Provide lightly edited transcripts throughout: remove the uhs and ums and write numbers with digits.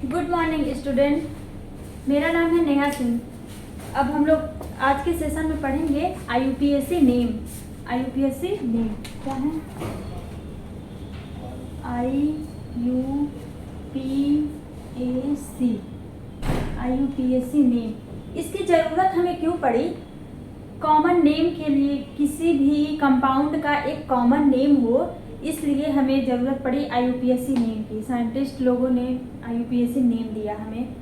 Good morning student. मेरा नाम है नेहा सिंह। अब हम लोग आज के सेशन में पढ़ेंगे IUPAC नेम। IUPAC नेम क्या है? IUPAC name. इसकी ज़रूरत हमें क्यों पड़ी? कॉमन नेम के लिए, किसी भी कंपाउंड का एक कॉमन नेम हो, इसलिए हमें ज़रूरत पड़ी IUPAC नेम की। साइंटिस्ट लोगों ने IUPAC नेम दिया हमें।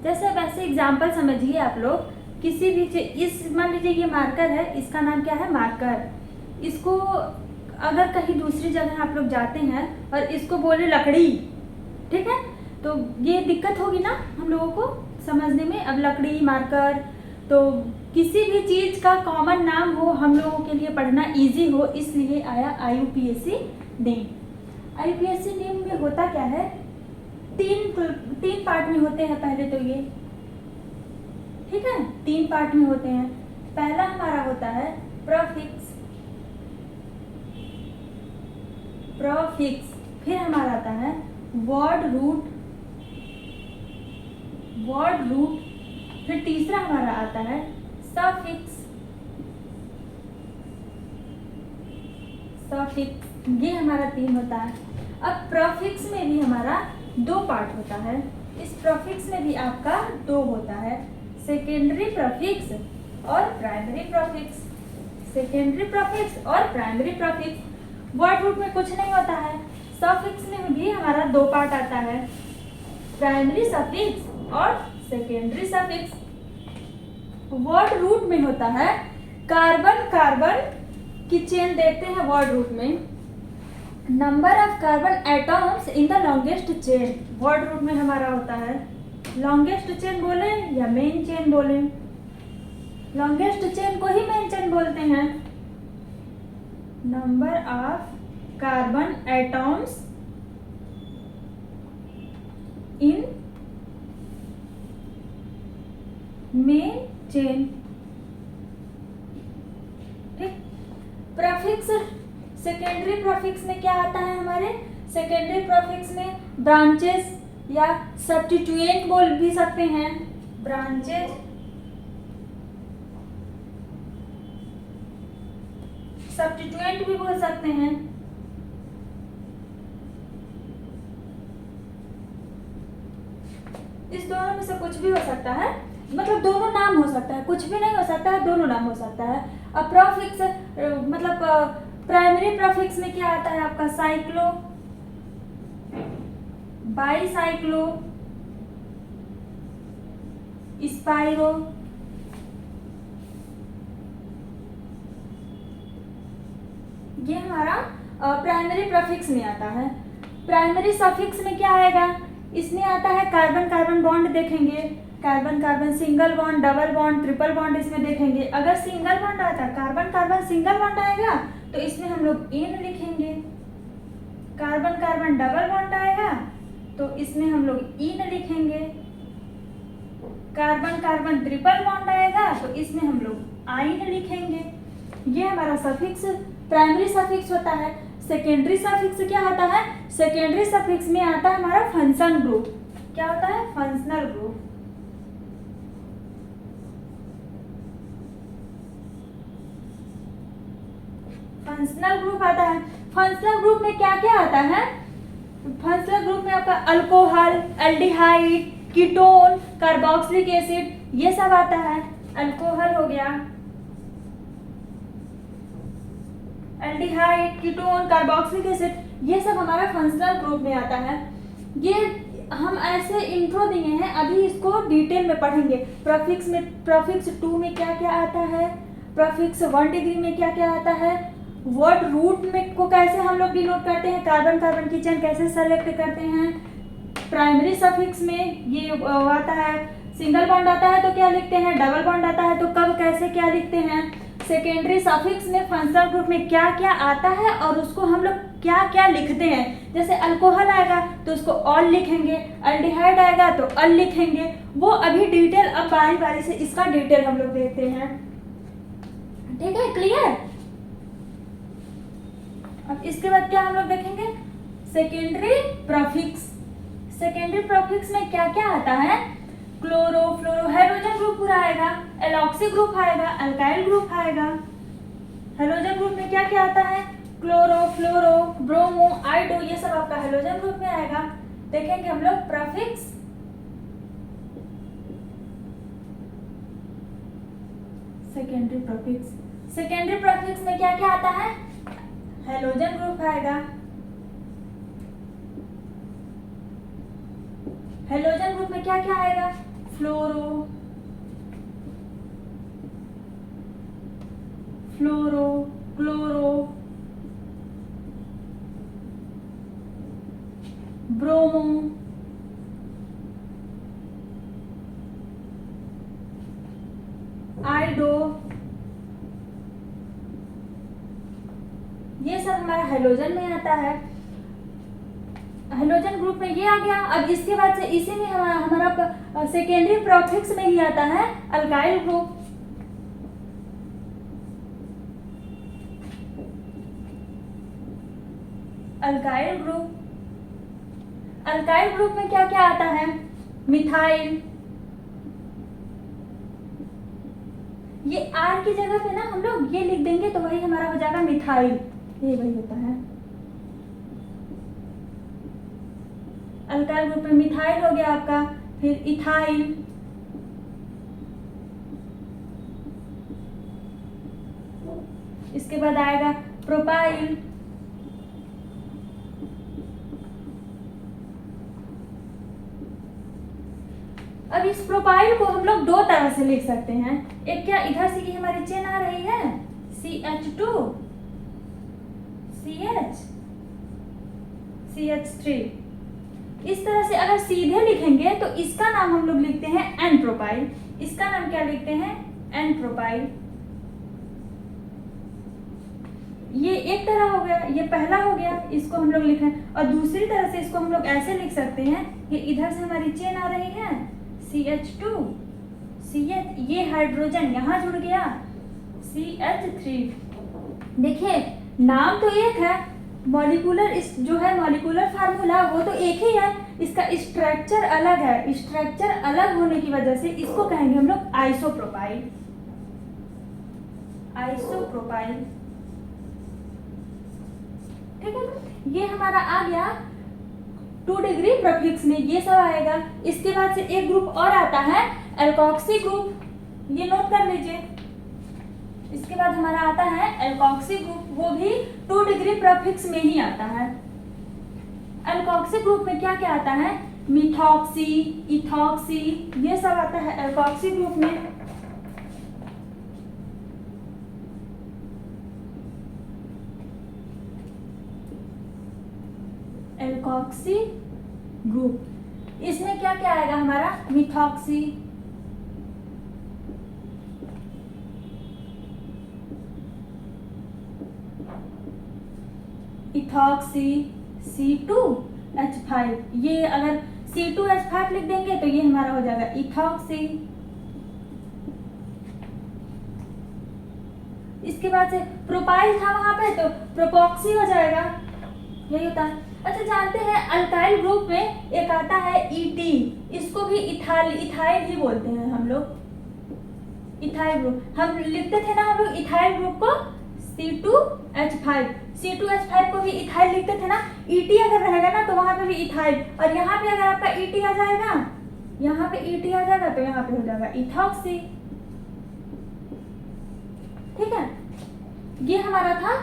जैसे वैसे एग्जाम्पल समझिए आप लोग। किसी भी इस मान लीजिए ये मार्कर है, इसका नाम क्या है? मार्कर। इसको अगर कहीं दूसरी जगह आप लोग जाते हैं और इसको बोले लकड़ी, ठीक है, तो ये दिक्कत होगी ना हम लोगों को समझने में। अब लकड़ी, मार्कर, तो किसी भी चीज़ का कॉमन नाम हो, हम लोगों के लिए पढ़ना इजी हो, इसलिए आया IUPAC नेम। IUPAC नेम में होता क्या है? तीन पार्ट में होते हैं पहले तो ये, ठीक है, 3 पार्ट में होते हैं। पहला हमारा होता है प्रीफिक्स। फिर हमारा आता है वर्ड रूट। फिर तीसरा हमारा आता है सफिक्स। ये हमारा 3 होता है। अब प्रीफिक्स में भी हमारा 2 पार्ट होता है। इस प्रीफिक्स में भी आपका 2 होता है, सेकेंडरी प्रीफिक्स और प्राइमरी प्रीफिक्स। वर्ड रूट में कुछ नहीं होता है। सफिक्स में भी हमारा 2 पार्ट आता है, प्राइमरी सफिक्स और सेकेंडरी सफिक्स। वर्ड रूट में होता है कार्बन की चेन देखते हैं। वर्ड रूट में number of carbon atoms in the longest chain. Word root में हमारा होता है लॉन्गेस्ट चेन बोले या मेन चेन बोले, लॉन्गेस्ट चेन को ही मेन चेन बोलते हैं। Number of carbon atoms in main chain, ठीक। प्रीफिक्स, सेकेंडरी प्रीफिक्स में क्या आता है हमारे? सेकेंडरी प्रीफिक्स में ब्रांचेस या सब्स्टिट्यूएंट बोल भी सकते हैं। ब्रांचेज, सब्स्टिट्यूएंट भी बोल सकते हैं। इस दोनों में से कुछ भी हो सकता है, मतलब दोनों नाम हो सकता है, कुछ भी नहीं हो सकता है, दोनों नाम हो सकता है। अब प्रीफिक्स मतलब प्राइमरी प्रीफिक्स में क्या आता है आपका? साइक्लो, बाईसाइक्लो, स्पाइरो, ये हमारा प्राइमरी प्रीफिक्स में आता है। प्राइमरी सफिक्स में क्या आएगा? इसमें आता है कार्बन कार्बन बॉन्ड देखेंगे, carbon carbon single bond, double bond, triple bond इसमें देखेंगे। अगर सिंगल बॉन्ड आता है, कार्बन कार्बन सिंगल बॉन्ड आएगा तो इसमें हम लोग इन लिखेंगे। कार्बन कार्बन डबल बॉन्ड आएगा तो इसमें हम लोग इन लिखेंगे। कार्बन कार्बन ट्रिपल बॉन्ड आएगा तो इसमें हम लोग आइन लिखेंगे। ये हमारा सफिक्स प्राइमरी सफिक्स होता है। सेकेंडरी सफिक्स क्या होता है? सेकेंडरी सफिक्स में आता है हमारा फंक्शन ग्रुप। क्या होता है? Functional group. फंक्शनल ग्रुप आता है। फंक्शनल ग्रुप में क्या क्या आता है? फंक्शनल ग्रुप में आपका alcohol, aldehyde, ketone, carboxylic acid, ये सब आता है। अल्कोहल हो गया, एल्डिहाइड, कीटोन, कार्बोक्सिलिक एसिड, ये सब हमारा फंक्शनल ग्रुप में आता है। ये हम ऐसे इंट्रो दिए हैं, अभी इसको डिटेल में पढ़ेंगे। प्रीफिक्स में, प्रीफिक्स 2 में क्या क्या आता है, प्रीफिक्स 1 डिग्री में क्या क्या आता है, वर्ड रूट में को कैसे हम लोग डिनोट करते हैं, कार्बन कार्बन की चेन कैसे सेलेक्ट करते हैं। प्राइमरी सफिक्स में ये आता है, सिंगल बॉन्ड आता है तो क्या लिखते हैं, डबल बॉन्ड आता है तो कब कैसे क्या लिखते हैं। सेकेंडरी सफिक्स में फंक्शनल ग्रुप में क्या क्या आता है और उसको हम लोग क्या क्या लिखते हैं। जैसे अल्कोहल आएगा तो उसको ऑल लिखेंगे, एल्डिहाइड आएगा तो अल लिखेंगे। वो अभी डिटेल, अब बारी बारी से इसका डिटेल हम लोग देखते हैं, ठीक है, क्लियर। अब इसके बाद क्या हम लोग देखेंगे? Secondary prefix. सेकेंडरी प्रोफिक्स में क्या क्या आता है? क्लोरो, फ्लोरो, हाइड्रोजन ग्रुप पूरा आएगा, एलॉक्सी ग्रुप आएगा, अल्काइल ग्रुप आएगा। हाइड्रोजन ग्रुप में क्या क्या आता है? क्लोरो, फ्लोरो, ब्रोमो, आइडो, ये सब आपका हाइड्रोजन ग्रुप में आएगा। देखेंगे हम लोग prefix. Secondary prefix, secondary prefix में क्या क्या आता है? हाइड्रोजन ग्रुप आएगा, हाइड्रोजन ग्रुप में क्या क्या आएगा? फ्लोरो, फ्लोरो, क्लोरो, ब्रोमो, आइडो, ये सब हमारा हाइड्रोजन में आता है। हाइड्रोजन ग्रुप में ये आ गया। अब इसके बाद से इसी में हमारा सेकेंडरी प्रीफिक्स में ही आता है alkyl group. Alkyl group, alkyl group में क्या क्या आता है? मिथाइल, ये आर की जगह पे ना हम लोग ये लिख देंगे तो वही हमारा हो जाएगा मिथाइल, ये वही होता है। अल्काइल ग्रुप में मिथाइल हो गया आपका, फिर इथाइल, इसके बाद आएगा प्रोपाइल, अब इस प्रोपाइल को हम लोग दो तरह से लिख सकते हैं। एक क्या, इधर से ये हमारी चेन आ रही है CH2 CH CH3, इस तरह से अगर सीधे लिखेंगे तो इसका नाम हम लोग लिखते हैं एन प्रोपाइल। इसका नाम क्या लिखते हैं? N propyl. ये एक तरह हो गया, ये पहला हो गया, इसको हम लोग लिख रहे हैं। और दूसरी तरह से इसको हम लोग ऐसे लिख सकते हैं कि इधर से हमारी चेन आ रही है CH2 CH, ये हाइड्रोजन यहाँ जुड़ गया CH3। देखिए नाम तो एक है, मॉलिक्यूलर जो है मॉलिक्यूलर फार्मूला वो तो एक ही है, इसका स्ट्रक्चर अलग है। स्ट्रक्चर अलग होने की वजह से इसको कहेंगे हम लोग आइसोप्रोपाइल। आइसोप्रोपाइल, ठीक है। ये हमारा आ गया 2 डिग्री प्रीफिक्स में, ये सब आएगा। इसके बाद से एक ग्रुप और आता है एल्कोक्सी ग्रुप, ये नोट कर लीजिए। इसके बाद हमारा आता है एल्कोक्सी ग्रुप, वो भी 2 डिग्री प्रीफिक्स में ही आता है। एल्कोक्सी ग्रुप में क्या क्या आता है? मिथॉक्सी, इथॉक्सी, ये सब आता है एल्कोक्सी ग्रुप में। एल्कोक्सी ग्रुप, इसमें क्या क्या आएगा हमारा? मिथॉक्सी, इथॉक्सी, C2H5, ये अगर C2H5 लिख देंगे तो ये हमारा हो जाएगा इथॉक्सी। इसके बाद से प्रोपाइल था वहां पे तो प्रोपॉक्सी हो जाएगा, यही होता है। अच्छा जानते हैं अल्काइल ग्रुप में एक आता है ET, इसको भी इथाइल ही बोलते हैं हम लोग। इथाइल ग्रुप हम लिखते थे ना हम लोग इथाइल ग्रुप को C2H5, C2H5 को भी इथाइल लिखते थे ना। ET अगर रहेगा ना तो वहां पे भी इथाइल, और यहाँ पे अगर आपका ET आ जाएगा, यहाँ पे ET आ जाएगा तो यहाँ पे हो जाएगा इथॉक्सी, ठीक है। ये हमारा था,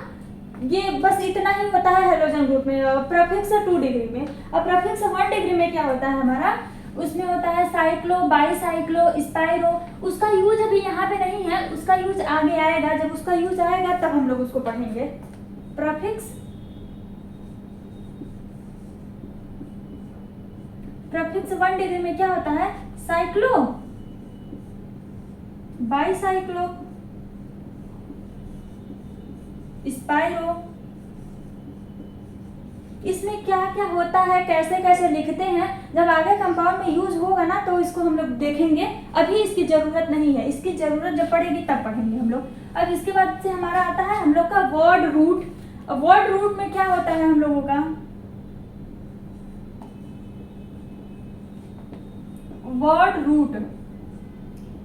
ये बस इतना ही होता है हाइड्रोजन ग्रुप में। प्रीफिक्स 2 डिग्री में। अब प्रीफिक्स 1 डिग्री में क्या होता है हमारा? उसमें होता है साइक्लो, बाईसाइक्लो, स्पाइरो। उसका यूज अभी यहाँ पे नहीं है, उसका यूज आगे आएगा। जब उसका यूज आएगा तब हम लोग उसको पढ़ेंगे। प्रीफिक्स 1 डिग्री में क्या होता है? Cyclo, bicyclo, spiro. इसमें क्या क्या होता है, कैसे कैसे लिखते हैं, जब आगे कंपाउंड में यूज होगा ना तो इसको हम लोग देखेंगे। अभी इसकी जरूरत नहीं है, इसकी जरूरत जब पड़ेगी तब पढ़ेंगे हम लोग। अब इसके बाद से हमारा आता है हम लोग का वर्ड रूट। वर्ड रूट में क्या होता है हम लोगों का? वर्ड रूट,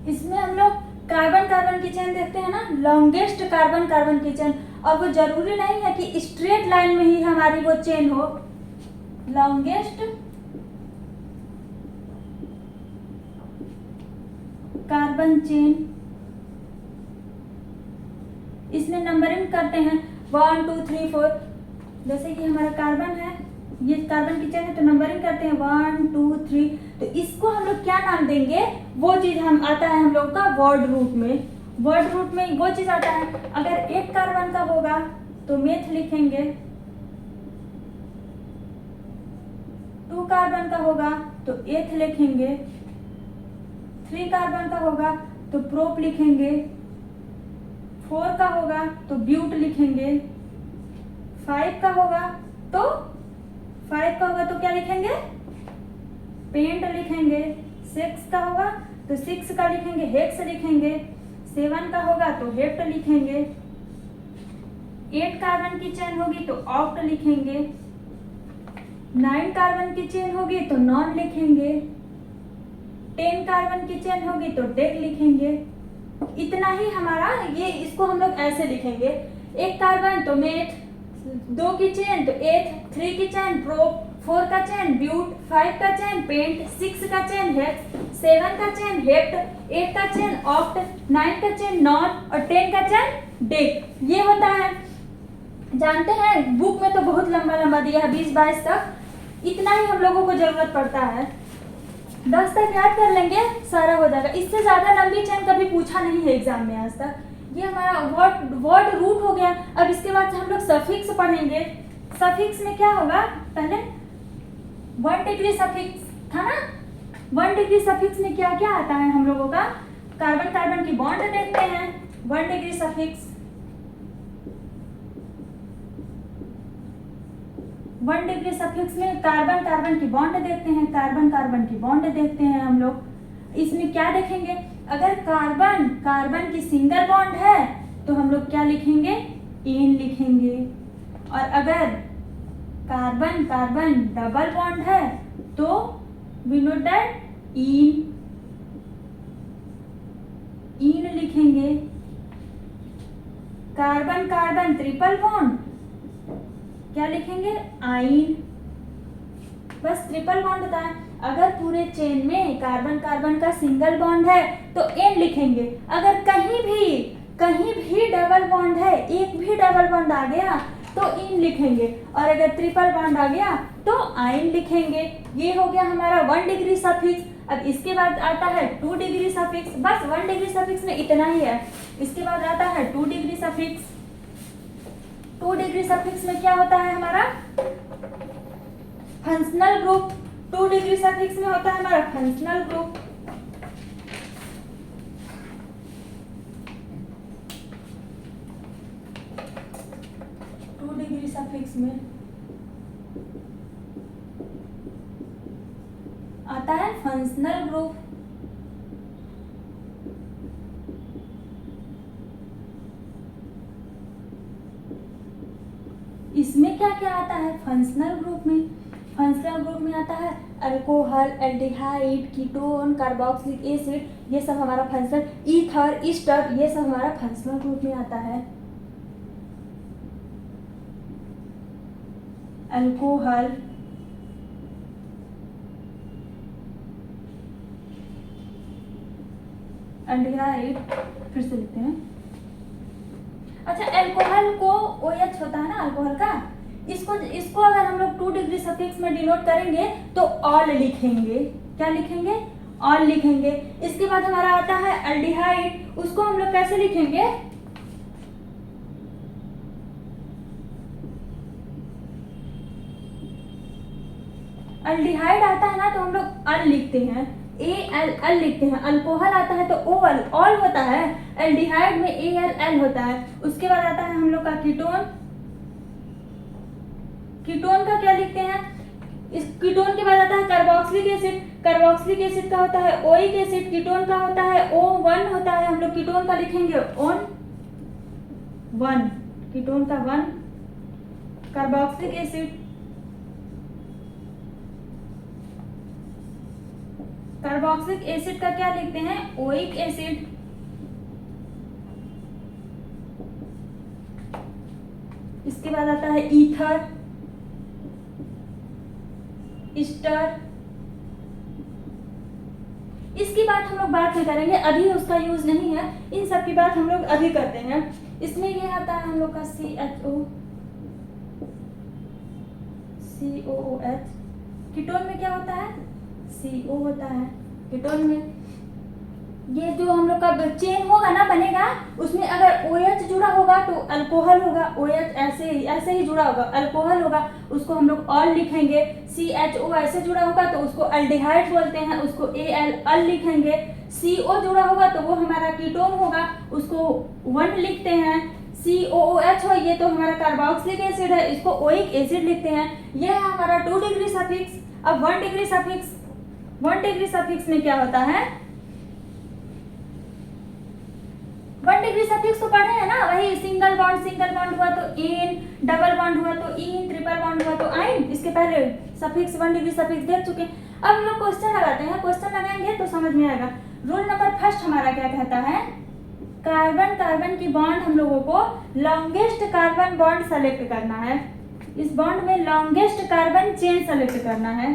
इसमें हम लोग कार्बन कार्बन की चेन देखते हैं ना, लॉन्गेस्ट कार्बन कार्बन की चेन। अब वो जरूरी नहीं है कि स्ट्रेट लाइन में ही हमारी वो चेन हो, लॉन्गेस्ट कार्बन चेन, इसमें नंबरिंग करते हैं 1 2 3 4, जैसे कि हमारा कार्बन है, ये कार्बन की चेन है तो नंबरिंग करते हैं 1 2 3, तो इसको हम लोग क्या नाम देंगे, वो चीज हम आता है हम लोग का वर्ड रूट में। वर्ड रूट में वो चीज आता है, अगर एक कार्बन का होगा तो मेथ लिखेंगे, 2 कार्बन का होगा तो एथ लिखेंगे, 3 कार्बन का होगा तो प्रोप लिखेंगे, 4 का होगा तो ब्यूट लिखेंगे, 5 का होगा तो क्या लिखेंगे, पेंट लिखेंगे, 6 का होगा तो 6 का लिखेंगे, हेक्स लिखेंगे, 7 का होगा तो हेप्ट लिखेंगे, 8 कार्बन की चेन होगी तो ऑक्ट लिखेंगे, 9 कार्बन की चेन होगी तो नॉन लिखेंगे, 10 कार्बन की चेन होगी तो डेक लिखेंगे। इतना ही हमारा ये, इसको हम लोग ऐसे लिखेंगे, 1 कार्बन तो मेथ, 2 की चेन तो एथ, 3 की चेन प्रोप, 4 का चेन ब्यूट, 5 का चेन पेंट, 6 का चेन हेक्स, 7 का चेन हेप्ट, 8 का चेन ऑक्ट, 9 का चेन नॉन और 10 का चेन डेक। ये होता है, जानते हैं बुक में तो बहुत लंबा लंबा दिया है 20-22 तक, इतना ही हम लोगों को जरूरत पड़ता है, 10 तक याद कर लेंगे सारा हो जाएगा। इससे ज्यादा लंबी चेन कभी पूछा नहीं है एग्जाम में आज तक। ये हमारा वर्ड रूट हो गया। अब इसके बाद हम लोग सफिक्स पढ़ेंगे। सफिक्स में क्या होगा, पहले 1 डिग्री सफिक्स था ना, 1 डिग्री सफिक्स में क्या क्या आता है हम लोगों का, कार्बन कार्बन की बॉन्ड देखते हैं 1 डिग्री सफिक्स, 1 डिग्री सफिक्स में कार्बन कार्बन की बॉन्ड देखते हैं, कार्बन कार्बन की बॉन्ड देखते हैं हम लोग। इसमें क्या देखेंगे, अगर कार्बन कार्बन की सिंगल बॉन्ड है तो हम लोग क्या लिखेंगे, एन लिखेंगे, और अगर कार्बन कार्बन डबल बॉन्ड है तो वी नोट दैट इन लिखेंगे। कार्बन कार्बन ट्रिपल बॉन्ड क्या लिखेंगे, आइन। बस ट्रिपल बॉन्ड होता है। अगर पूरे चेन में कार्बन कार्बन का सिंगल बॉन्ड है तो एन लिखेंगे, अगर कहीं भी डबल बॉन्ड है, एक भी डबल बॉन्ड आ गया तो इन लिखेंगे, और अगर ट्रिपल बॉन्ड आ गया तो आइन लिखेंगे। ये हो गया हमारा 1 डिग्री सफिक्स। अब इसके बाद आता है 2 डिग्री सफिक्स। बस 1 डिग्री सफिक्स में इतना ही है। इसके बाद आता है 2 डिग्री सफिक्स। 2 डिग्री सफिक्स में क्या होता है हमारा, फंक्शनल ग्रुप। 2 डिग्री सफिक्स में होता है हमारा फंक्शनल ग्रुप। डिग्री सफिक्स में आता है फंक्शनल ग्रुप। इसमें क्या क्या आता है फंक्शनल ग्रुप में, फंक्शनल ग्रुप में आता है alcohol, aldehyde, ketone, carboxylic acid, ये सब हमारा फंक्शनल, ईथर, ईस्टर, ये सब हमारा फंक्शनल ग्रुप में आता है। अल्कोहल, एल्डिहाइड, फिर से लिखते हैं। अच्छा, अल्कोहल को OH होता है ना अल्कोहल का, इसको अगर हम लोग 2 डिग्री सफिक्स में डिनोट करेंगे तो ऑल लिखेंगे। क्या लिखेंगे, ऑल लिखेंगे। इसके बाद हमारा आता है एल्डिहाइड, उसको हम लोग कैसे लिखेंगे, एल्डिहाइड आता है ना तो हम लोग अल लिखते हैं, AL लिखते हैं। अल्कोहल आता है तो OL ऑल होता है, एल्डिहाइड में AL होता है। उसके बाद आता है हम लोग का कीटोन। कीटोन का क्या लिखते हैं, इस कीटोन के बाद आता है कार्बोक्सिलिक एसिड। कार्बोक्सिलिक एसिड का होता है ओइक एसिड। कीटोन का होता है O1 होता है, हम लोग कीटोन का लिखेंगे ON 1, कीटोन का 1। कार्बोक्सिलिक एसिड, कार्बोक्सिलिक एसिड का क्या लिखते हैं, ओइक एसिड। इसके बाद आता है ईथर, ईस्टर। इसकी बात हम लोग बाद में करेंगे, अभी उसका यूज नहीं है, इन सब की बात हम लोग अभी करते हैं। इसमें ये आता है हम लोग का COOH। कीटोन में क्या होता है, CO होता है कीटोन में। ये जो हम लोग का चेन होगा ना बनेगा, उसमें अगर OH जुड़ा होगा तो अल्कोहल होगा, OH ऐसे ही जुड़ा होगा, अल्कोहल होगा, उसको हम लोग ऑल लिखेंगे। CHO ऐसे जुड़ा होगा तो उसको अल्डिहाइड बोलते हैं, उसको अल लिखेंगे। CO जुड़ा होगा तो वो हमारा कीटोन होगा, उसको 1 लिखते हैं। COOH हो, ये तो हमारा कार्बोक्सिलिक एसिड है, इसको ओइक एसिड लिखते हैं। ये है हमारा 2 डिग्री सफिक्स। अब 1 डिग्री सफिक्स, 1 डिग्री सफिक्स में क्या होता है, 1 डिग्री सफिक्स तो पढ़े हैं ना, वही सिंगल बॉन्ड हुआ तो इन, डबल बॉन्ड हुआ तो इन, ट्रिपल बॉन्ड हुआ तो आइन। इसके पहले सफिक्स 1 डिग्री सफिक्स देख चुके हैं। अब हम लोग क्वेश्चन लगाते हैं, क्वेश्चन लगाएंगे तो समझ में आएगा। रूल नंबर फर्स्ट हमारा क्या कहता है, कार्बन कार्बन की बॉन्ड हम लोगों को लॉन्गेस्ट कार्बन बॉन्ड सेलेक्ट करना है। इस बॉन्ड में लॉन्गेस्ट कार्बन चेन सेलेक्ट करना है।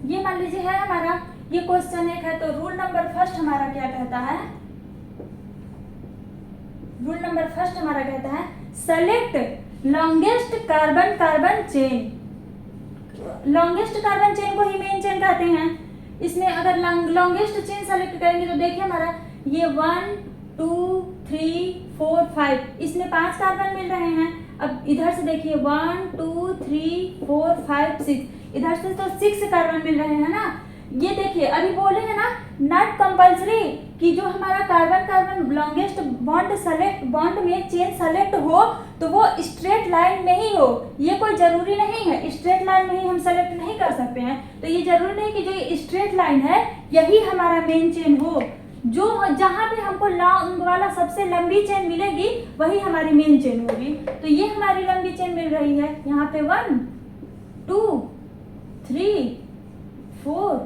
ये मान लीजिए है हमारा, ये क्वेश्चन 1 है, तो रूल नंबर फर्स्ट हमारा क्या कहता है, रूल नंबर फर्स्ट हमारा कहता है select longest carbon carbon chain. Longest carbon chain को ही मेन चेन कहते हैं। इसमें अगर लॉन्गेस्ट चेन सेलेक्ट करेंगे तो देखिए हमारा ये 1 2 3 4 5, इसमें 5 कार्बन मिल रहे हैं। अब इधर से देखिए 1 2 3 4 5 6, इधर से तो 6 कार्बन मिल रहे हैं ना। ये देखिए अभी बोले हैं ना, नॉट कंपल्सरी कि जो हमारा कार्बन कार्बन लॉन्गेस्ट बॉन्ड में चेन सेलेक्ट हो तो वो स्ट्रेट लाइन में ही हो। ये कोई जरूरी नहीं है, स्ट्रेट लाइन में ही हम सेलेक्ट नहीं कर सकते हैं। तो ये जरूरी नहीं कि जो स्ट्रेट लाइन है यही हमारा मेन चेन हो। जो जहाँ पे हमको लॉन्ग वाला सबसे लंबी चेन मिलेगी वही हमारी मेन चेन होगी। तो ये हमारी लंबी चेन मिल रही है, यहाँ पे 1 2 3 4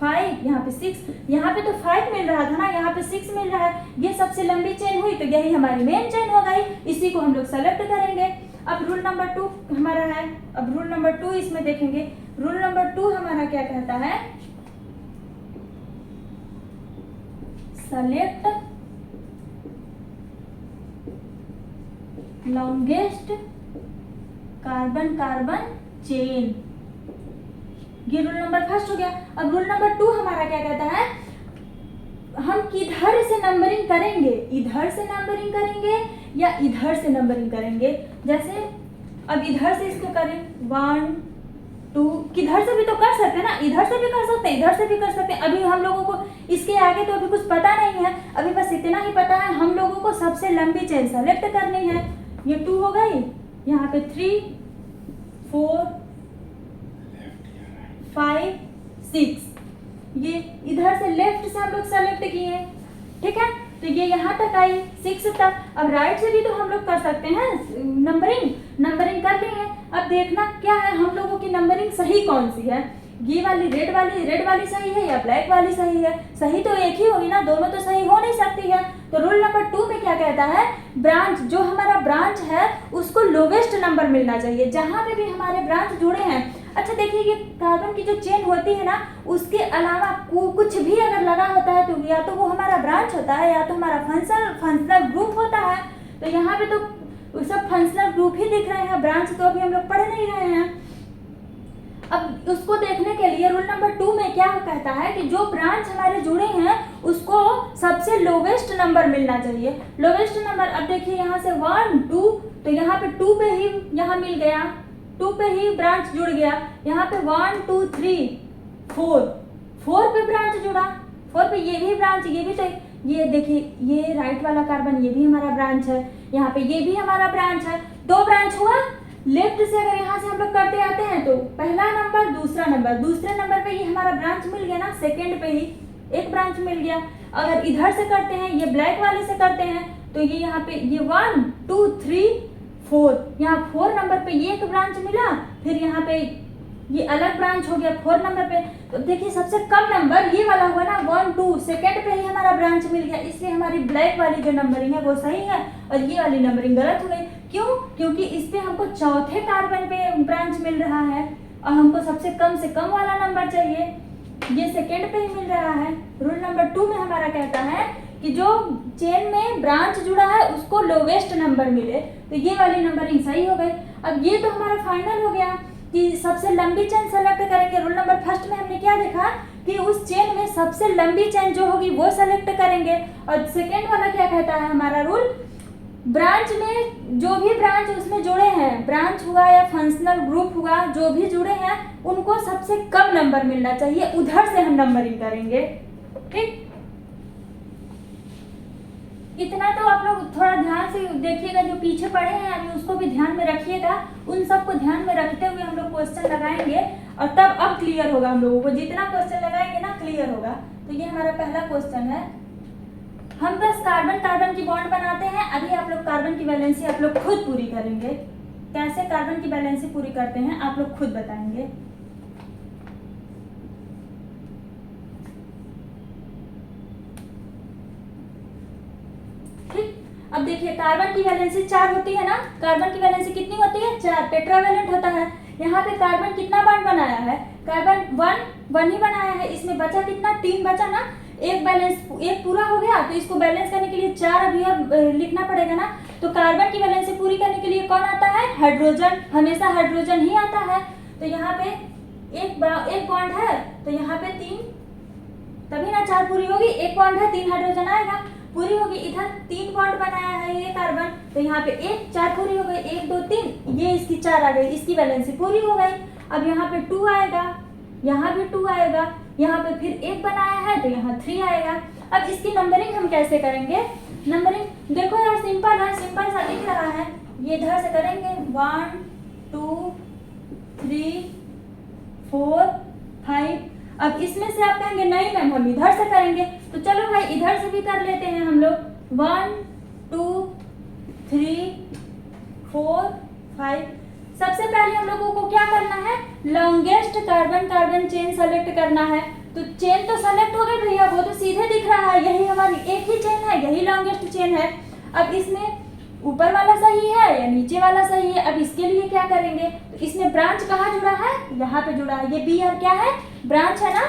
5, यहाँ पे 6, यहाँ पे तो 5 मिल रहा था ना, यहाँ पे 6 मिल रहा है। ये सबसे लंबी चेन हुई तो यही हमारी मेन चेन हो गई, इसी को हम लोग सेलेक्ट करेंगे। अब रूल नंबर 2 हमारा है, अब रूल नंबर 2 इसमें देखेंगे। रूल नंबर 2 हमारा क्या कहता है, select longest carbon carbon chain. ये रूल नंबर फर्स्ट हो गया। अब रूल नंबर 2 हमारा क्या कहता है, हम किधर से नंबरिंग करेंगे, इधर से नंबरिंग करेंगे या इधर से नंबरिंग करेंगे। जैसे अब इधर से इसको करें 1 2, किधर से भी तो कर सकते हैं ना, इधर से भी कर सकते हैं, इधर से भी कर सकते हैं। अभी हम लोगों को इसके आगे तो अभी कुछ पता नहीं है, अभी बस इतना ही पता है हम लोगों को सबसे लंबी चेन सेलेक्ट करनी है। ये 2 हो गई, यहाँ पे 3 4 5 6, ये इधर से लेफ्ट से हम लोग सेलेक्ट किए, ठीक है। तो ये यहाँ तक आई 6 तक। अब राइट से भी तो हम लोग कर सकते हैं नंबरिंग कर ली है। अब देखना क्या है हम लोगों की नंबरिंग सही कौन सी है, ये वाली रेड वाली सही है या ब्लैक वाली सही है। सही तो एक ही होगी ना, दोनों तो सही हो नहीं सकती है। तो रूल नंबर 2 में क्या कहता है, ब्रांच जो हमारा ब्रांच है उसको लोवेस्ट नंबर मिलना चाहिए जहां पे भी हमारे ब्रांच जुड़े हैं। अच्छा देखिए, ये कार्बन की जो चेन होती है ना, उसके अलावा कुछ भी अगर लगा होता है तो या तो वो हमारा ब्रांच होता है या तो हमारा फंक्शनल ग्रुप होता है। तो यहाँ पे तो सब फंक्शनल ग्रुप ही दिख रहे हैं, ब्रांच तो अभी हम लोग पढ़ नहीं रहे हैं। अब उसको देखने के लिए रूल नंबर 2 में क्या कहता है कि जो ब्रांच हमारे जुड़े हैं उसको सबसे लोवेस्ट नंबर मिलना चाहिए। लोवेस्ट नंबर, अब देखिए यहाँ से 1 2, तो यहाँ पे 2 पे ही यहाँ मिल गया, 2 पे ही ब्रांच जुड़ गया। यहाँ पे 1 2 3 4 पे ब्रांच जुड़ा, 4 पे ये भी ब्रांच, ये भी तो, ये देखिए ये राइट वाला कार्बन ये भी हमारा ब्रांच है, यहाँ पे ये भी हमारा ब्रांच है। 2 ब्रांच हुआ। लेफ्ट से अगर यहाँ से हम लोग करते आते हैं तो पहला नंबर दूसरे नंबर पे ये हमारा ब्रांच मिल गया ना, सेकंड पे ही एक ब्रांच मिल गया। अगर इधर से करते हैं, ये ब्लैक वाले से करते हैं तो ये यहाँ पे ये 1 2 3 4, यहाँ 4 नंबर पे ये एक ब्रांच मिला, फिर यहाँ पे ये अलग ब्रांच हो गया 4 नंबर पे। तो देखिए सबसे कम नंबर ये वाला हुआ ना 1 2, सेकेंड पे ही हमारा ब्रांच मिल गया, इसलिए हमारी ब्लैक वाली जो नंबरिंग है वो सही है और ये वाली नंबरिंग गलत हो गई। क्यों? क्योंकि इस पे हमको चौथे कार्बन पे ब्रांच मिल रहा है और हमको सबसे कम से कम वाला नंबर चाहिए, ये सेकेंड पे ही मिल रहा है। रूल नंबर 2 में हमारा कहता है कि जो चेन में ब्रांच जुड़ा है उसको लोवेस्ट नंबर मिले, तो ये वाली नंबरिंग सही हो गई। अब ये तो हमारा फाइनल हो गया कि सबसे लंबी चेन सेलेक्ट करेंगे। रूल नंबर 1 में हमने क्या देखा कि उस चेन में सबसे लंबी चेन जो होगी वो सेलेक्ट करेंगे। और सेकेंड वाला क्या कहता है हमारा रूल, ब्रांच में जो भी ब्रांच उसमें जुड़े हैं, ब्रांच हुआ या फंक्शनल ग्रुप हुआ, जो भी जुड़े हैं उनको सबसे कम नंबर मिलना चाहिए, उधर से हम नंबरिंग करेंगे। ठीक, इतना तो आप लोग थोड़ा ध्यान से देखिएगा, जो पीछे पढ़े हैं अभी उसको भी ध्यान में रखिएगा। उन सबको ध्यान में रखते हुए हम लोग क्वेश्चन लगाएंगे और तब अब क्लियर होगा हम लोगों को, जितना क्वेश्चन लगाएंगे ना क्लियर होगा। तो ये हमारा पहला क्वेश्चन है, हम बस कार्बन कार्बन की बॉन्ड बनाते हैं। अभी आप लोग कार्बन की वैलेंसी आप लोग खुद पूरी करेंगे, कैसे कार्बन की वैलेंसी पूरी करते हैं आप लोग खुद बताएंगे। अब देखिए कार्बन की वैलेंसी 4 होती है ना, कार्बन की वैलेंसी कितनी होती है 4, टेट्रावैलेंट होता है। यहाँ पे कार्बन कितना बॉन्ड बनाया है, कार्बन 1 ही बनाया है, इसमें बचा कितना 3 बचा ना, एक बैलेंस एक पूरा हो गया, तो इसको बैलेंस करने के लिए 4 अभी अब लिखना पड़ेगा ना। तो कार्बन की वैलेंसी पूरी करने के लिए कौन आता है, हाइड्रोजन, हमेशा हाइड्रोजन ही आता है। तो यहाँ पे एक बॉन्ड है तो यहाँ पे 3, तभी ना 4 पूरी होगी, एक बॉन्ड है 3 हाइड्रोजन आएगा, पूरी होगी। इधर 3 बॉन्ड बनाया है ये कार्बन, तो यहाँ पे 4 पूरी हो गई, 1 2 3, ये इसकी 4 आ गई, इसकी वैलेंसी पूरी हो गई। अब यहाँ पे 2 आएगा, यहाँ भी 2 आएगा, यहाँ पे फिर 1 बनाया है तो यहाँ 3 आएगा। अब इसकी नंबरिंग हम कैसे करेंगे, नंबरिंग देखो यार सिंपल है, सिंपल सा दिख रहा है, ये इधर से करेंगे 1 2 3 4 5। अब इसमें से आप कहेंगे नहीं मैम हम इधर से करेंगे, तो चलो भाई इधर से भी कर लेते हैं हम लोग 1 2 3 4 5। सबसे पहले हम लोगों को क्या करना है, longest carbon carbon chain select करना है। तो चेन तो सेलेक्ट हो गई भैया, वो तो सीधे दिख रहा है, यही हमारी एक ही चेन है, यही लॉन्गेस्ट चेन है। अब इसमें ऊपर वाला सही है या नीचे वाला सही है, अब इसके लिए क्या करेंगे, तो इसमें ब्रांच कहाँ जुड़ा है, यहाँ पे जुड़ा है, ये बी और क्या है ब्रांच है ना,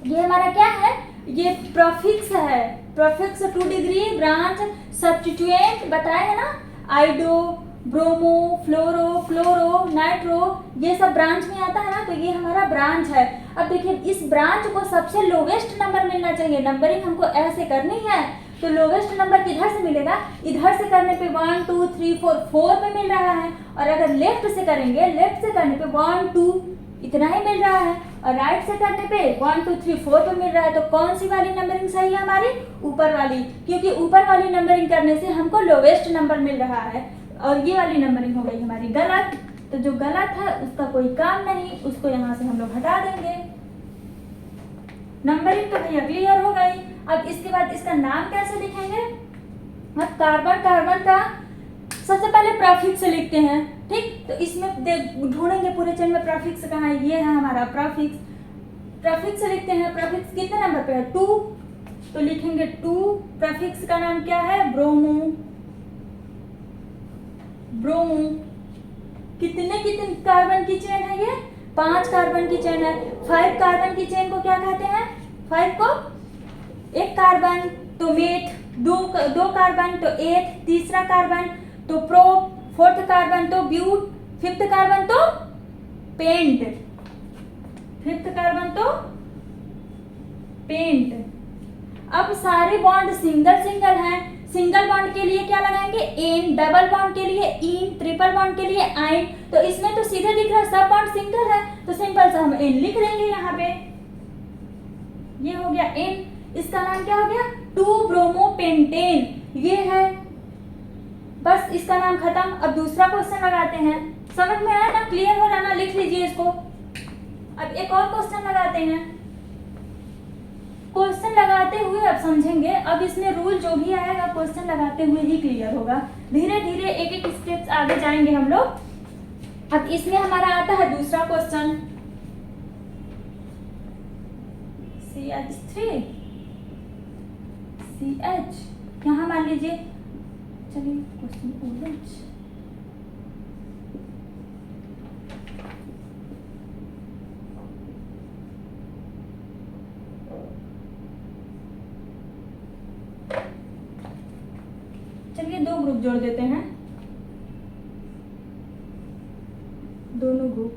ये हमारा क्या है, ये प्रोफिक्स है, प्रोफिक्स 2 डिग्री ब्रांच सब्स्टिट्यूएंट बताए है ना, आइडो ब्रोमो फ्लोरो फ्लोरो नाइट्रो, ये सब ब्रांच में आता है ना, तो ये हमारा ब्रांच है। अब देखिए इस ब्रांच को सबसे लोवेस्ट नंबर मिलना चाहिए, नंबरिंग हमको ऐसे करनी है, तो लोवेस्ट नंबर किधर से मिलेगा, इधर से करने पे 1 2 3 4 पे मिल रहा है, और अगर लेफ्ट से करेंगे, लेफ्ट से करने पे 1 2 इतना ही मिल रहा है, और राइट से करने पे 1 2 3 4 पे मिल रहा है। तो कौन सी वाली नंबरिंग सही है हमारी, ऊपर वाली, क्योंकि ऊपर वाली नंबरिंग करने से हमको लोवेस्ट नंबर मिल रहा है, और ये वाली नंबरिंग हो गई हमारी गलत। तो जो गलत है उसका कोई काम नहीं, उसको यहाँ से हम लोग हटा देंगे। नंबरिंग तो भैया क्लियर हो गई। अब इसके बाद इसका नाम कैसे लिखेंगे, अब कार्बन कार्बन का सबसे पहले प्रीफिक्स लिखते हैं, ठीक। तो इसमें ढूंढेंगे पूरे चेन में प्रीफिक्स कहाँ है, ये है हमारा प्रीफिक्स, प्रीफिक्स लिखते हैं। प्रीफिक्स कितने नंबर पे है 2, तो लिखेंगे 2। प्रीफिक्स का नाम क्या है, ब्रोमो, ब्रोमो। कितने कितने कार्बन की चेन है ये, 5 कार्बन की चेन है। 5 कार्बन की चेन को क्या कहते हैं, 5 को एक कार्बन तो मेट, दो कार्बन तो एथ, तीसरा कार्बन तो प्रोप, 4th कार्बन तो ब्यूट, 5th कार्बन तो पेंट, 5th कार्बन तो पेंट। अब सारे बॉन्ड सिंगल सिंगल हैं, सिंगल बॉन्ड के लिए क्या लगाएंगे एन, डबल बॉन्ड के लिए इन, ट्रिपल बॉन्ड के लिए आइन। तो इसमें तो सीधे दिख रहा है सब बॉन्ड सिंगल है, तो सिंपल सा हम एन लिख देंगे यहाँ पे, ये हो गया एन। इसका नाम क्या हो गया 2 ब्रोमो पेंटेन, ये है, बस इसका नाम खत्म। अब दूसरा क्वेश्चन लगाते हैं, समझ में आया ना, क्लियर हो रहा ना, लिख लीजिए इसको। अब एक और क्वेश्चन लगाते हैं, क्वेश्चन लगाते हुए अब समझेंगे। अब इसमें रूल जो भी आएगा क्वेश्चन लगाते हुए ही क्लियर होगा। धीरे धीरे एक एक स्टेप्स आगे जाएंगे हम लोग। अब इसमें हमारा आता है दूसरा क्वेश्चन, CH3 CH, यहाँ मान लीजिए, चलिए क्वेश्चन चलिए दो ग्रुप जोड़ देते हैं, दोनों ग्रुप।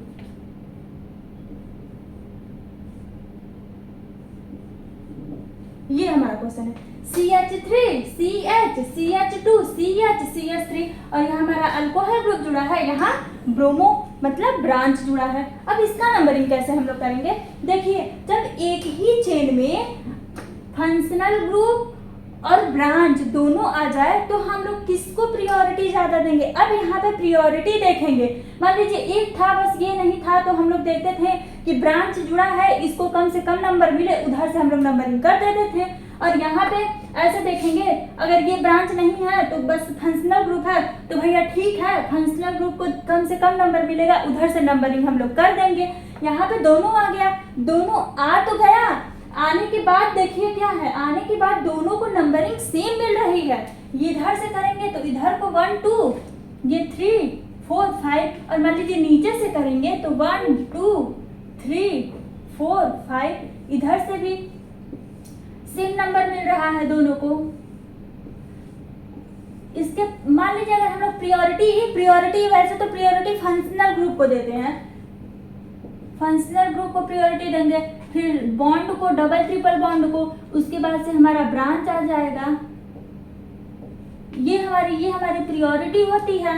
ये हमारा क्वेश्चन है CH3 CH CH2 CH CH3 और यहाँ हमारा अल्कोहल ग्रुप जुड़ा है, यहाँ ब्रोमो मतलब ब्रांच जुड़ा है। अब इसका नंबरिंग कैसे हम लोग करेंगे, देखिए जब एक ही चेन में फंक्शनल ग्रुप और ब्रांच दोनों आ जाए तो हम लोग किसको प्रायोरिटी ज्यादा देंगे। अब यहाँ पे प्रायोरिटी देखेंगे, मान लीजिए एक था बस ये नहीं था तो हम लोग देखते थे कि ब्रांच जुड़ा है इसको कम से कम नंबर मिले, उधर से हम लोग नंबरिंग कर देते थे। और यहाँ पे ऐसे देखेंगे अगर ये ब्रांच नहीं है तो बस फंक्शनल ग्रुप है तो भैया ठीक है फंक्शनल ग्रुप को कम से कम नंबर मिलेगा, उधर से नंबरिंग हम लोग कर देंगे। यहाँ पे दोनों आ गया, दोनों आ तो गया, आने के बाद देखिए क्या है, आने के बाद दोनों को नंबरिंग सेम मिल रही है। ये इधर से करेंगे तो इधर को 1 2, ये 3 4 5 और मान लीजिए नीचे से करेंगे तो 1 2 3 4 5, इधर से भी सेम नंबर मिल रहा है दोनों को। इसके मान लीजिए अगर हम लोग प्रायोरिटी वैसे तो प्रायोरिटी फंक्शनल ग्रुप को देते हैं, फंक्शनल ग्रुप को प्रायोरिटी देंगे, फिर बॉन्ड को डबल ट्रिपल बॉन्ड को, उसके बाद से हमारा ब्रांच आ जाएगा। ये हमारी प्रायोरिटी होती है।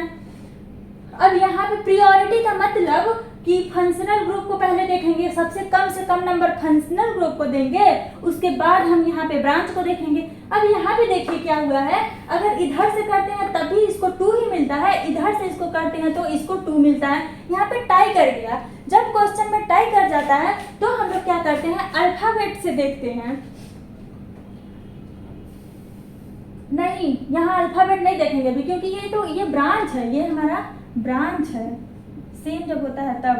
अब यहाँ पे प्रायोरिटी का मतलब कि फंक्शनल ग्रुप को पहले देखेंगे, सबसे कम से कम नंबर फंक्शनल ग्रुप को देंगे, उसके बाद हम यहाँ पे ब्रांच को देखेंगे। अब यहाँ पे देखिए क्या हुआ है, अगर इधर से करते हैं तभी इसको 2 ही मिलता है, इधर से इसको करते हैं तो इसको 2 मिलता है। यहाँ पे टाई कर गया। जब क्वेश्चन में टाई कर जाता है तो हम लोग क्या करते हैं, अल्फाबेट से देखते हैं। नहीं, यहाँ अल्फाबेट नहीं देखेंगे अभी क्योंकि ये ब्रांच है, ये हमारा ब्रांच है। सेम जब होता है तब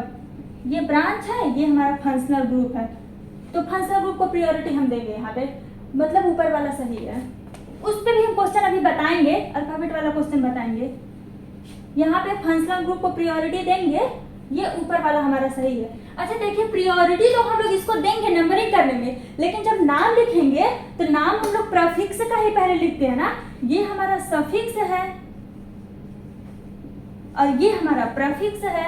ये ब्रांच है, ये हमारा फंक्शनल ग्रुप है, तो फंक्शनल ग्रुप को प्रायोरिटी हम देंगे यहाँ पे, मतलब ऊपर वाला सही है। उस पर भी हम क्वेश्चन अभी बताएंगे, अल्फाबेट वाला क्वेश्चन बताएंगे। यहाँ पे फंक्शनल ग्रुप को प्रायोरिटी देंगे, ये ऊपर वाला हमारा सही है। अच्छा देखिए प्रायोरिटी तो हम लोग इसको देंगे नंबरिंग करने में, लेकिन जब नाम लिखेंगे तो नाम हम लोग प्रीफिक्स का ही पहले लिखते हैं ना, ये हमारा सफिक्स है और ये हमारा प्रीफिक्स है,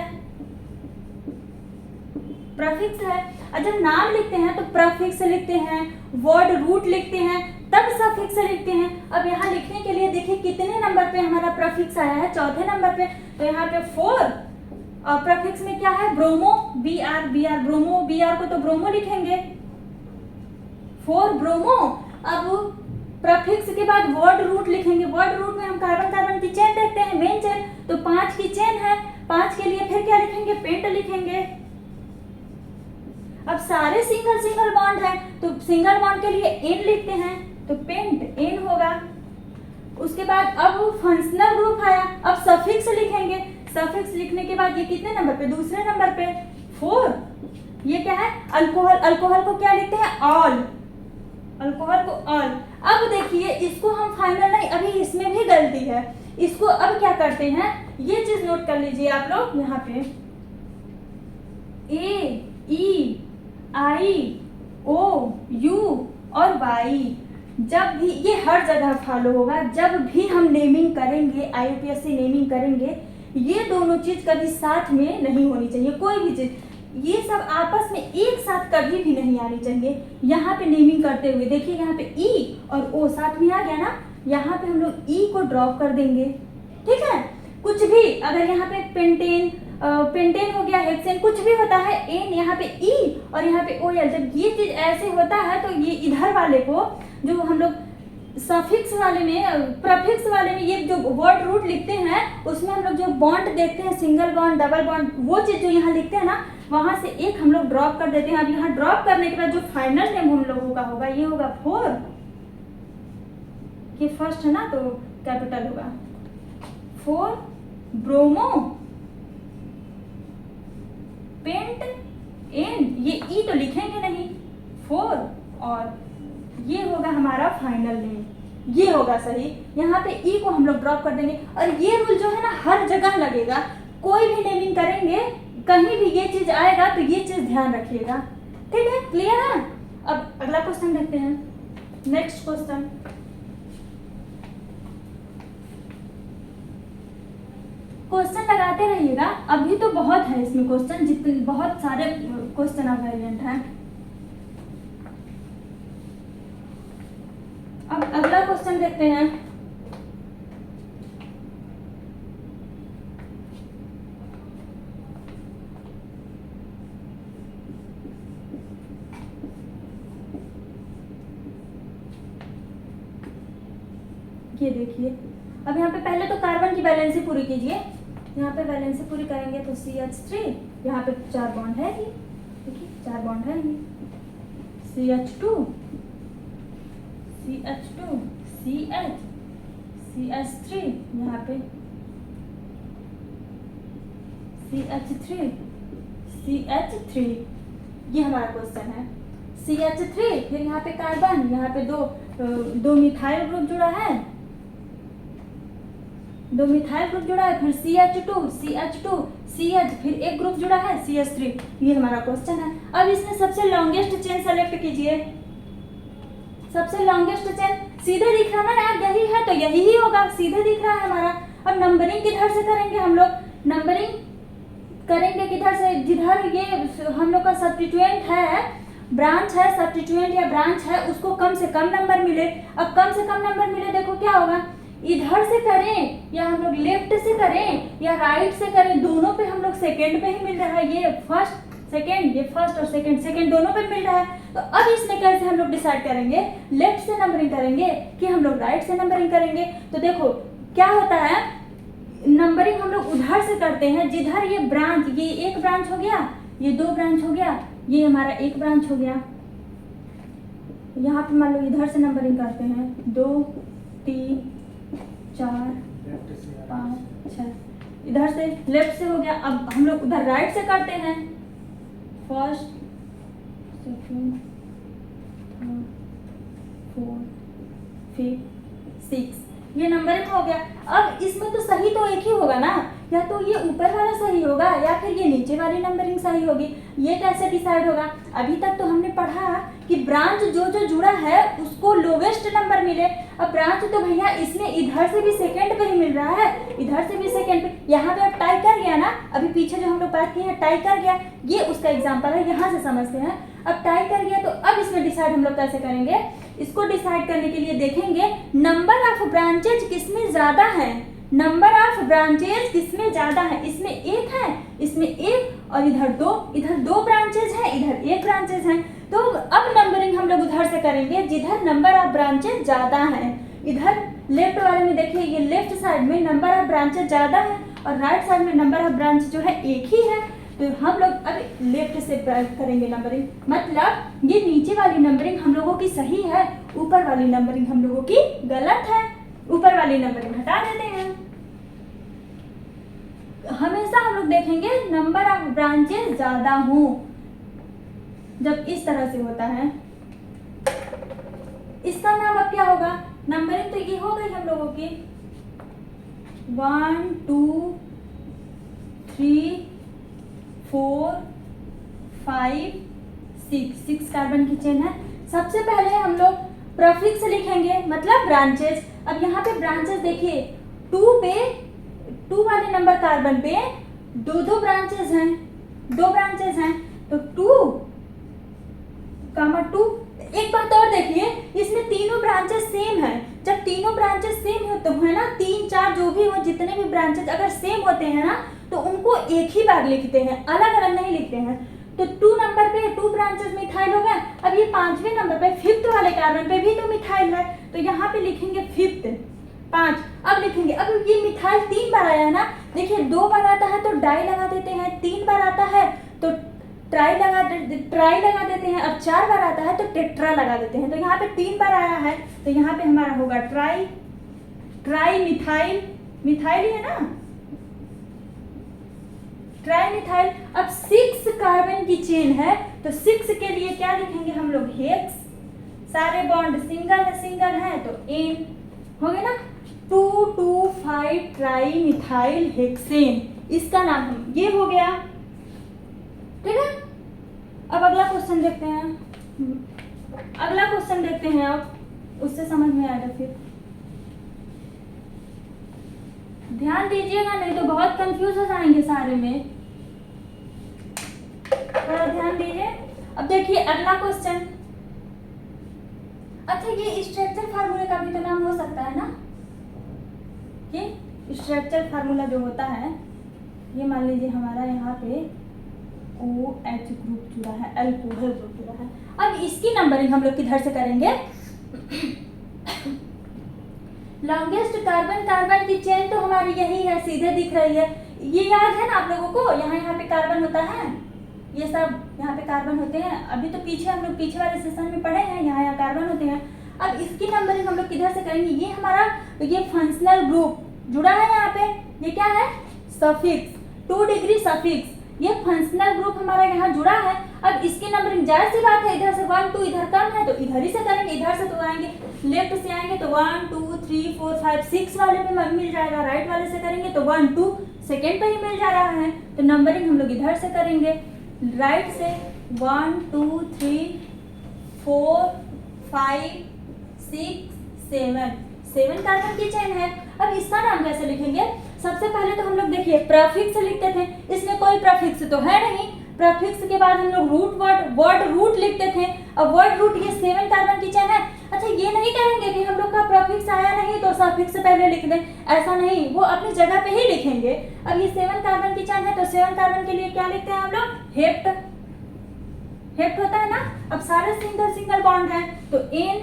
प्रीफिक्स है। और जब नाम लिखते हैं तो प्रीफिक्स लिखते हैं, वर्ड रूट लिखते हैं, तब सफिक्स लिखते हैं। अब यहाँ लिखने के लिए देखिए कितने नंबर पे हमारा प्रीफिक्स आया है, चौथे नंबर पे, तो यहाँ पे 4 और प्रीफिक्स में क्या है, ब्रोमो, BR ब्रोमो, BR को तो ब्रोमो लिखेंगे, 4 ब्रोमो। अब प्रीफिक्स के बाद वर्ड रूट लिखेंगे, वर्ड रूट में हम कार्बन की चेन देखते हैं, मेन चेन, तो 5 की चेन है, 5 के लिए फिर क्या लिखेंगे, पेंट लिखेंगे। अब सारे सिंगल बॉन्ड है तो सिंगल बॉन्ड के लिए N लिखते हैं, तो पेंट N होगा। उसके बाद अब फंक्शनल ग्रुप आया, अब सफिक्स लिखेंगे, सफिक्स लिखने के बाद ये कितने नंबर पे, दूसरे नंबर पे 4। ये क्या है, अल्कोहल, अल्कोहल को क्या लिखते हैं, ऑल, अल्कोहल को ऑल। अब देखिए इसको हम फाइनल नहीं, अभी इसमें भी गलती है, इसको अब क्या करते हैं, ये चीज नोट कर लीजिए आप लोग, यहाँ पे AEIOU और Y, जब भी ये हर जगह फॉलो होगा, जब भी हम नेमिंग करेंगे, IUPAC नेमिंग करेंगे, ये दोनों चीज कभी साथ में नहीं होनी चाहिए, कोई भी चीज, ये सब आपस में एक साथ कभी भी नहीं आनी चाहिए। यहाँ पे नेमिंग करते हुए देखिए यहाँ पे E और O साथ में आ गया ना, यहाँ पे हम लोग E को ड्रॉप कर देंगे, ठीक है। कुछ भी अगर यहाँ पे पेंटेन हो गया, हेक्सेन, कुछ भी होता है, N यहाँ पे E और यहाँ पे OL, जब ये चीज ऐसे होता है तो ये इधर वाले को जो हम लोग सफिक्स वाले में, प्रफिक्स वाले में ये जो वर्ड रूट लिखते हैं उसमें हम लोग जो बॉन्ड देखते हैं, सिंगल बॉन्ड, डबल बॉन्ड, वो चीज़ जो यहाँ लिखते हैं ना, वहाँ से एक हम लोग ड्रॉप कर देते हैं। अब यहाँ ड्रॉप करने के बाद जो फाइनल नेम हम लोगों का होगा ये होगा 4, ये फर्स्ट है ना तो कैपिटल होगा 4 ब्रोमो पेंट एन, ये ई तो लिखेंगे नहीं 4, और ये होगा हमारा फाइनल नेम, ये होगा सही। यहाँ पे ई को हम लोग ड्रॉप कर देंगे। और ये रूल जो है ना हर जगह लगेगा, कोई भी नेमिंग करेंगे कहीं भी ये चीज आएगा तो ये चीज ध्यान रखिएगा, ठीक है, क्लियर है। अब अगला क्वेश्चन देखते हैं, नेक्स्ट क्वेश्चन। क्वेश्चन लगाते रहिएगा, अभी तो बहुत है इसमें क्वेश्चन, जितने बहुत सारे क्वेश्चन अवेलेबल हैं। अब अगला क्वेश्चन देखते हैं। ये देखिए, अब यहाँ पे पहले तो कार्बन की वैलेंसी पूरी कीजिए। यहाँ पे वैलेंसी पूरी करेंगे तो CH3, यहाँ पे 4 बॉन्ड है, ये देखिए 4 बॉन्ड है, ये CH2 CH2 CH CH3, यहाँ पे CH3 CH3, ये हमारा क्वेश्चन है। CH3, फिर यहाँ पे कार्बन, यहाँ पे दो मिथाइल ग्रुप जुड़ा है, 2 मिथाइल ग्रुप जुड़ा है, फिर CH2 CH, फिर एक ग्रुप जुड़ा है CH3, ये हमारा क्वेश्चन है। अब इसमें सबसे लॉन्गेस्ट चेन सेलेक्ट कीजिए। सबसे लॉन्गेस्ट चेन सीधे दिख रहा है ना यार, यही है तो यही ही होगा, सीधे दिख रहा है हमारा। अब नंबरिंग किधर से करेंगे हम लोग, नंबरिंग करेंगे किधर से, जिधर ये हम लोग का सब्स्टिट्यूएंट है, ब्रांच है, सब्स्टिट्यूएंट या ब्रांच है, उसको कम से कम नंबर मिले। अब कम से कम नंबर मिले, देखो क्या होगा, इधर से करें या हम लोग लेफ्ट से करें या राइट से करें, दोनों पे हम लोग सेकेंड पे ही मिल रहा है, ये फर्स्ट सेकेंड, ये फर्स्ट और सेकेंड दोनों पे मिल रहा है। तो अब इसमें कैसे हम लोग डिसाइड करेंगे, लेफ्ट से नंबरिंग करेंगे कि हम लोग राइट से नंबरिंग करेंगे। तो देखो क्या होता है, नंबरिंग हम लोग उधर से करते हैं जिधर ये ब्रांच, ये एक ब्रांच हो गया, ये 2 ब्रांच हो गया, ये हमारा एक ब्रांच हो गया। यहाँ पे मान लो इधर से नंबरिंग करते हैं, 2 3 4 5 6, इधर से लेफ्ट से हो गया। अब हम लोग उधर राइट से करते हैं, फर्स्ट सेकेंड थर्ड 4 5 6, ये नंबरिंग हो गया। अब इसमें तो सही तो एक ही होगा ना, या तो ये ऊपर वाला सही होगा या फिर ये नीचे वाली नंबरिंग सही होगी। ये कैसे डिसाइड होगा, अभी तक तो हमने पढ़ा कि ब्रांच जो जो जुड़ा है उसको लोवेस्ट नंबर मिले। अब ब्रांच तो भैया इसमें इधर से भी सेकंड पे ही मिल रहा है, इधर से भी सेकंड पे, यहाँ पे अब टाई कर गया ना, अभी पीछे जो हम लोग बात किए हैं टाई कर गया, ये उसका एग्जाम्पल है, यहाँ से समझते हैं। अब टाई कर गया तो अब इसमें डिसाइड हम लोग कैसे करेंगे, इसको डिसाइड करने के लिए देखेंगे नंबर ऑफ ब्रांचेज किसमें ज्यादा है, नंबर ऑफ ब्रांचेज किसमें ज्यादा है, इसमें एक है, इसमें एक, और इधर दो ब्रांचेज है, इधर एक ब्रांचेज है। तो अब नंबरिंग हम लोग उधर से करेंगे जिधर नंबर ऑफ ब्रांचेज ज्यादा है। इधर लेफ्ट वाले में देखिए, ये लेफ्ट साइड में नंबर ऑफ ब्रांचेज ज्यादा है और राइट साइड में नंबर ऑफ ब्रांच जो है एक ही है। तो हम लोग अब लेफ्ट से करेंगे नंबरिंग, मतलब ये नीचे वाली नंबरिंग हम लोगों की सही है, ऊपर वाली नंबरिंग हम लोगों की गलत है, ऊपर वाली नंबरिंग हटा देते हैं। हमेशा हम लोग देखेंगे नंबर ऑफ ब्रांचेस ज्यादा हो, जब इस तरह से होता है। इसका नाम अब क्या होगा, नंबरिंग तो ये हो गई हम लोगों की 1 2 3 4 5 6 कार्बन की चेन है। सबसे पहले हम लोग प्रीफिक्स लिखेंगे, मतलब ब्रांचेस। अब यहाँ पे ब्रांचेस देखिए, 2 वाले नंबर कार्बन पे दो ब्रांचेस हैं, 2 ब्रांचेस हैं, तो 2 एक बात और देखिए, इसमें तीनों ब्रांचेस सेम है। जब तीनों ब्रांचेस सेम हो तो है ना, 3 4 जो भी हो, जितने भी ब्रांचेस अगर सेम होते हैं ना तो उनको एक ही बार लिखते हैं, अलग अलग नहीं लिखते हैं। तो 2 नंबर पे 2 ब्रांचेस मिथाइल हो गए। अब ये 5वें नंबर पे 5th वाले कार्बन पे भी तो मिथाइल है, तो यहाँ पे लिखेंगे 5th 5। अब लिखेंगे, अब ये मिथाइल 3 बार आया है ना, देखिए 2 बार आता है तो डाई लगा देते हैं, 3 बार आता है तो ट्राई लगा देते हैं, अब 4 बार आता है तो टेट्रा लगा देते हैं। तो यहाँ पे 3 बार आया है तो यहाँ पे हमारा होगा ट्राई मिथाइल, मिथाइल ही है ना, ट्राई मिथाइल। अब 6 कार्बन की चेन है तो 6 के लिए क्या लिखेंगे हम लोग, हेक्स। सारे बॉन्ड सिंगल है तो एन हो गया ना, 2,2,5 ट्राई मिथाइल हेक्सेन, इसका नाम ये हो गया। ठीक है, अब अगला क्वेश्चन देखते हैं, अब उससे समझ में आएगा फिर। ध्यान दीजिएगा नहीं तो बहुत कंफ्यूज हो जाएंगे सारे में, थोड़ा ध्यान दीजिए। अब देखिए अगला क्वेश्चन। अच्छा, ये स्ट्रक्चर फार्मूले का भी तो नाम हो सकता है ना, ये स्ट्रक्चर फार्मूला जो होता है, ये मान लीजिए हमारा यहाँ पे OH ग्रुप जुड़ा है, अल्कोहल ग्रुप जुड़ा है। अब इसकी नंबरिंग हम लोग किधर से करेंगे, लॉन्गेस्ट कार्बन की चेन तो हमारी यही है, सीधे दिख रही है, ये याद है ना आप लोगों को, यहाँ पे कार्बन होता है, ये सब यहाँ पे कार्बन होते हैं। अभी तो पीछे हम लोग पीछे वाले सेशन में पढ़े हैं, यहाँ कार्बन होते हैं। अब इसकी नंबरिंग हम लोग किधर से करेंगे, ये हमारा ये फंक्शनल ग्रुप जुड़ा है यहाँ पे, ये क्या है, सफिक्स 2 डिग्री सफिक्स, ये फंक्शनल ग्रुप हमारा यहाँ जुड़ा है। अब इसकी नंबरिंग जाहिर सी बात है, इधर से 1 2 इधर कम है तो इधर ही से करेंगे, इधर से तो आएंगे लेफ्ट से आएंगे तो 1 2 3 4 5 6 वाले पे मिल जाएगा, राइट वाले से करेंगे तो 1 2 सेकेंड पे ही मिल जा रहा है, तो नंबरिंग हम लोग इधर से करेंगे, राइट से 1 2 3 4 5 6 7 कार्बन की चेन है। अब इसका नाम कैसे लिखेंगे, सबसे पहले तो हम लोग देखिए प्रफिक्स लिखते थे, इसमें कोई प्रफिक्स तो है नहीं, प्रफिक्स के बाद हम लोग वर्ड रूट लिखते थे। अब वर्ड रूट ये 7 कार्बन की चेन है। अच्छा, ये नहीं करेंगे कि हम लोग का प्रफिक्स आया नहीं तो सफिक्स पहले लिख दें, ऐसा नहीं, वो अपनी जगह पे ही लिखेंगे। अब ये 7 कार्बन की चेन है तो 7 कार्बन के लिए क्या लिखते हैं हम लोग, हेप्ट होता है ना। अब सारे सिंगल बॉन्ड है तो एन,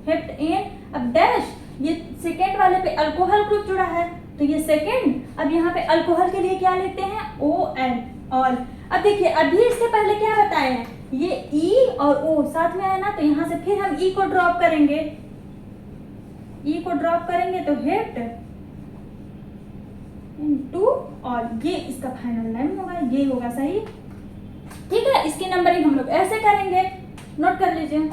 हेप्ट एन। अब डैश, ये सेकेंड वाले पे अल्कोहल ग्रुप जुड़ा है तो ये सेकेंड। अब यहाँ पे अल्कोहल के लिए क्या लिखते हैं, OL, ऑल। अब देखिए अभी इसके पहले क्या बताए हैं, ये E और O साथ में है ना, तो यहाँ से फिर हम E को ड्रॉप करेंगे, तो हेप्ट इनटू ऑल, ये इसका फाइनल नेम होगा, ये होगा सही। ठीक है, इसकी नंबरिंग हम लोग ऐसे करेंगे, नोट कर लीजिए।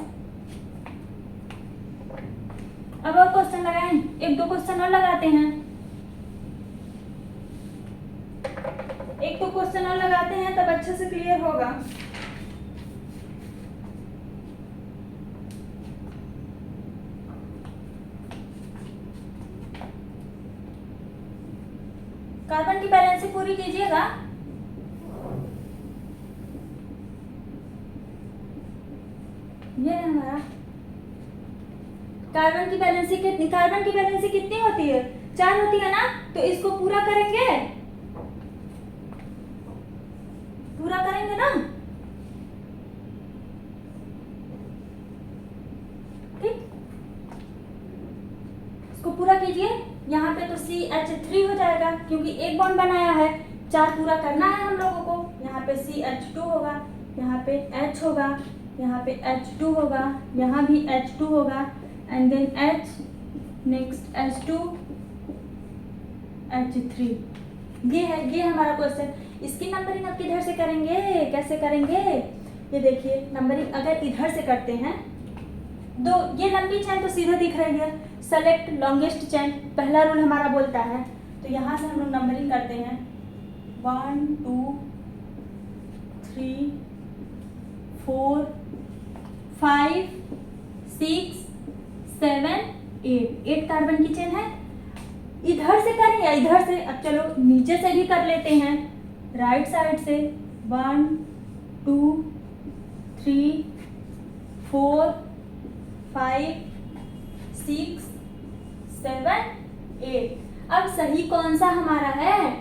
अब और क्वेश्चन लगाएं, 1-2 क्वेश्चन और लगाते हैं, 1-2 क्वेश्चन और लगाते हैं तब अच्छे से क्लियर होगा। कार्बन की बैलेंसिंग पूरी कीजिएगा। ये है हमारा कार्बन की बैलेंसिंग कितनी होती है, 4 होती है ना, तो इसको पूरा करेंगे ना, ठीक, इसको पूरा कीजिए। यहाँ पे तो CH3 हो जाएगा क्योंकि एक बॉन्ड बनाया है, 4 पूरा करना है हम लोगों को। यहाँ पे CH2 होगा, यहाँ पे H होगा, यहाँ पे H2 होगा, यहाँ भी H2 होगा, and then H, next H2, H3। ये हमारा क्वेश्चन। इसकी नंबरिंग अब किधर से करेंगे, कैसे करेंगे, ये देखिए नंबरिंग अगर इधर से करते हैं, ये लंबी चेन तो सीधा दिख रही है, सेलेक्ट लॉन्गेस्ट चेन पहला रूल हमारा बोलता है, तो यहाँ से हम लोग नंबरिंग करते हैं 1 2 3 4 5 6 7 8 कार्बन की चेन है। इधर से करें या इधर से, अब चलो नीचे से भी कर लेते हैं, राइट साइड से 1 2 3 4 5 6 7 8। अब सही कौन सा हमारा है,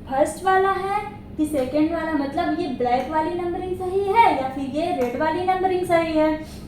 फर्स्ट वाला है कि सेकेंड वाला मतलब ये ब्लैक वाली नंबरिंग सही है या फिर ये रेड वाली नंबरिंग सही है।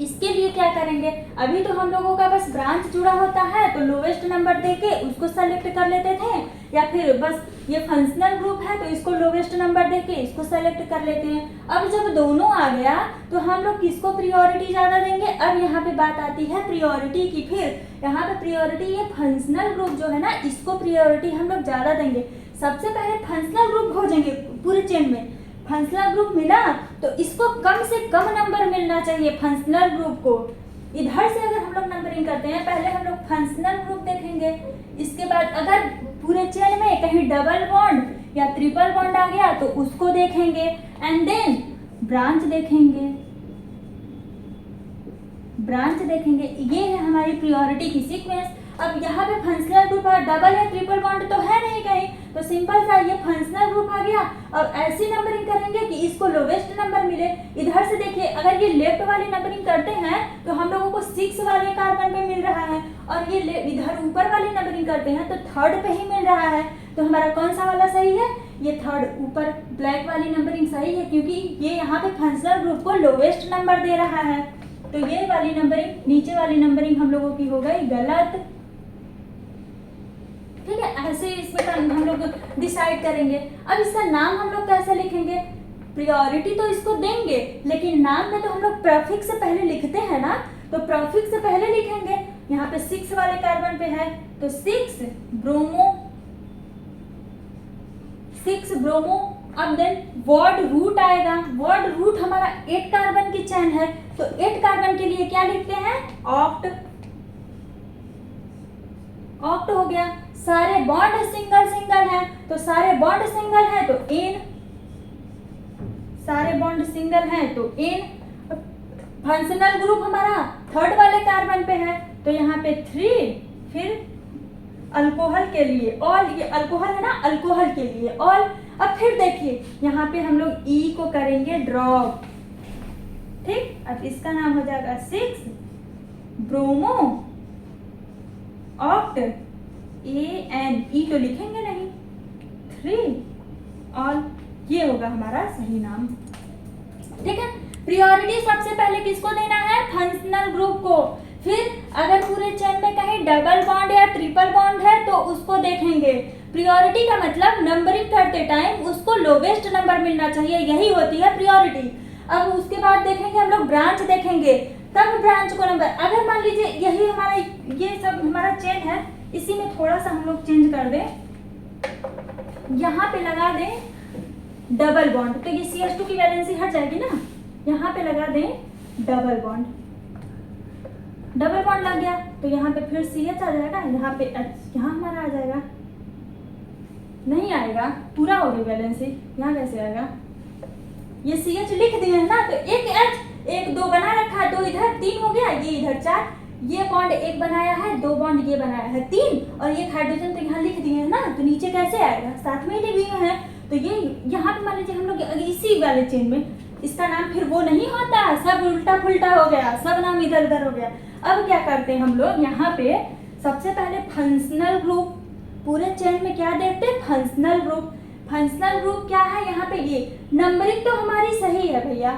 इसके लिए क्या करेंगे, अभी तो हम लोगों का बस ब्रांच जुड़ा होता है तो लोवेस्ट नंबर देके उसको सेलेक्ट कर लेते थे, या फिर बस ये फंक्शनल ग्रुप है तो इसको लोवेस्ट नंबर देके इसको सेलेक्ट कर लेते हैं। अब जब दोनों आ गया तो हम लोग किसको प्रियोरिटी ज़्यादा देंगे। अब यहाँ पे बात आती है प्रियोरिटी की। फिर यहाँ पे प्रियोरिटी ये फंक्शनल ग्रुप जो है ना, इसको प्रियोरिटी हम लोग ज़्यादा देंगे। सबसे पहले फंक्शनल ग्रुप खोजेंगे पूरे चेन में। फंक्शनल ग्रुप मिला तो इसको कम से कम नंबर मिलना चाहिए फंक्शनल ग्रुप को। इधर से अगर हम लोग नंबरिंग करते हैं, पहले हम लोग फंक्शनल ग्रुप देखेंगे, इसके बाद अगर पूरे चेन में कहीं डबल बॉन्ड या ट्रिपल बॉन्ड आ गया तो उसको देखेंगे, एंड देन ब्रांच देखेंगे। ब्रांच देखेंगे, ये है हमारी प्रियोरिटी की सीक्वेंस। अब यहाँ पे फंक्शनल ग्रुप है, डबल या ट्रिपल बॉन्ड तो है नहीं कहीं, तो सिंपल सा ये फंक्शनल ग्रुप आ गया। अब ऐसी नंबरिंग करेंगे कि इसको लोवेस्ट नंबर मिले। इधर से देखिए, अगर ये लेफ्ट वाली नंबरिंग करते हैं तो हम लोगों को 6 वाले कार्बन पे मिल रहा है, और ये इधर ऊपर वाली नंबरिंग करते हैं तो 3rd पे ही मिल रहा है। तो हमारा कौन सा वाला सही है, ये 3rd ऊपर ब्लैक वाली नंबरिंग सही है, क्योंकि ये यहाँ पे फंक्शनल ग्रुप को लोवेस्ट नंबर दे रहा है। तो ये वाली नंबरिंग, नीचे वाली नंबरिंग हम लोगों की हो गई गलत। ठीक है, ऐसे इसमें हम लोग डिसाइड करेंगे। अब इसका नाम हम लोग कैसे लिखेंगे, प्रियोरिटी तो इसको देंगे लेकिन नाम में तो हम लोग प्रीफिक्स से पहले लिखते हैं ना, तो प्रीफिक्स से पहले लिखेंगे। यहाँ पे 6 वाले कार्बन पे है तो 6 ब्रोमो, 6 ब्रोमो। अब देन वर्ड रूट आएगा। वर्ड रूट हमारा 8 कार्बन की चेन है तो 8 कार्बन के लिए क्या लिखते हैं, ऑक्ट। ऑक्ट हो गया। सारे बॉन्ड सिंगल सिंगल है तो सारे बॉन्ड सिंगल है तो एन, सारे बॉन्ड सिंगल है तो एन। फंक्शनल ग्रुप हमारा 3rd वाले कार्बन पे है तो यहाँ पे 3, फिर अल्कोहल के लिए ऑल, ये अल्कोहल है ना, अल्कोहल के लिए ऑल। अब फिर देखिए यहाँ पे हम लोग ई को करेंगे ड्रॉप। ठीक, अब इसका नाम हो जाएगा 6 ब्रोमो ऑक्ट, AN, ई तो लिखेंगे नहीं, 3 ऑल। ये होगा हमारा सही नाम। ठीक है, प्रियोरिटी सबसे पहले किसको देना है, फंक्शनल ग्रुप को। फिर अगर पूरे चेन में कहीं डबल बॉन्ड या ट्रिपल बॉन्ड है तो उसको देखेंगे। प्रियोरिटी का मतलब नंबरिंग करते टाइम उसको लोवेस्ट नंबर मिलना चाहिए, यही होती है प्रियोरिटी। अब उसके बाद देखेंगे हम लोग ब्रांच देखेंगे, तब ब्रांच को नंबर। अगर मान लीजिए यही हमारा, ये सब हमारा चेन है, इसी में थोड़ा सा हम लोग चेंज कर दें, यहाँ पे लगा दें डबल बॉन्ड तो ये CH2 की वैलेंसी हट जाएगी ना। यहाँ पे लगा दें डबल बॉन्ड, डबल बॉन्ड लग गया तो यहाँ पे फिर CH आ जाएगा, यहाँ पे H यहाँ हमारा आ जाएगा, नहीं आएगा, पूरा हो गई वैलेंसी। यहाँ कैसे आएगा, ये CH लिख दिए है ना तो एक H, एक 2 बना रखा है, 2 इधर 3 हो गया, ये इधर 4, ये बॉन्ड 1 बनाया है, 2 बॉन्ड ये बनाया है 3, और ये हाइड्रोजन तो यहाँ लिख दिए है ना, तो नीचे कैसे आएगा, साथ में ही लिखे हैं। तो ये यहाँ पे मान लीजिए हम लोग इसी वाले चेन में, इसका नाम फिर वो नहीं होता, सब उल्टा पुल्टा हो गया, सब नाम इधर उधर हो गया। अब क्या करते हैं हम लोग, यहाँ पे सबसे पहले फंक्शनल ग्रुप, पूरे चेन में क्या देखते हैं, फंक्शनल ग्रुप। फंक्शनल ग्रुप क्या है, यहाँ पे ये नंबरिंग तो हमारी सही है भैया।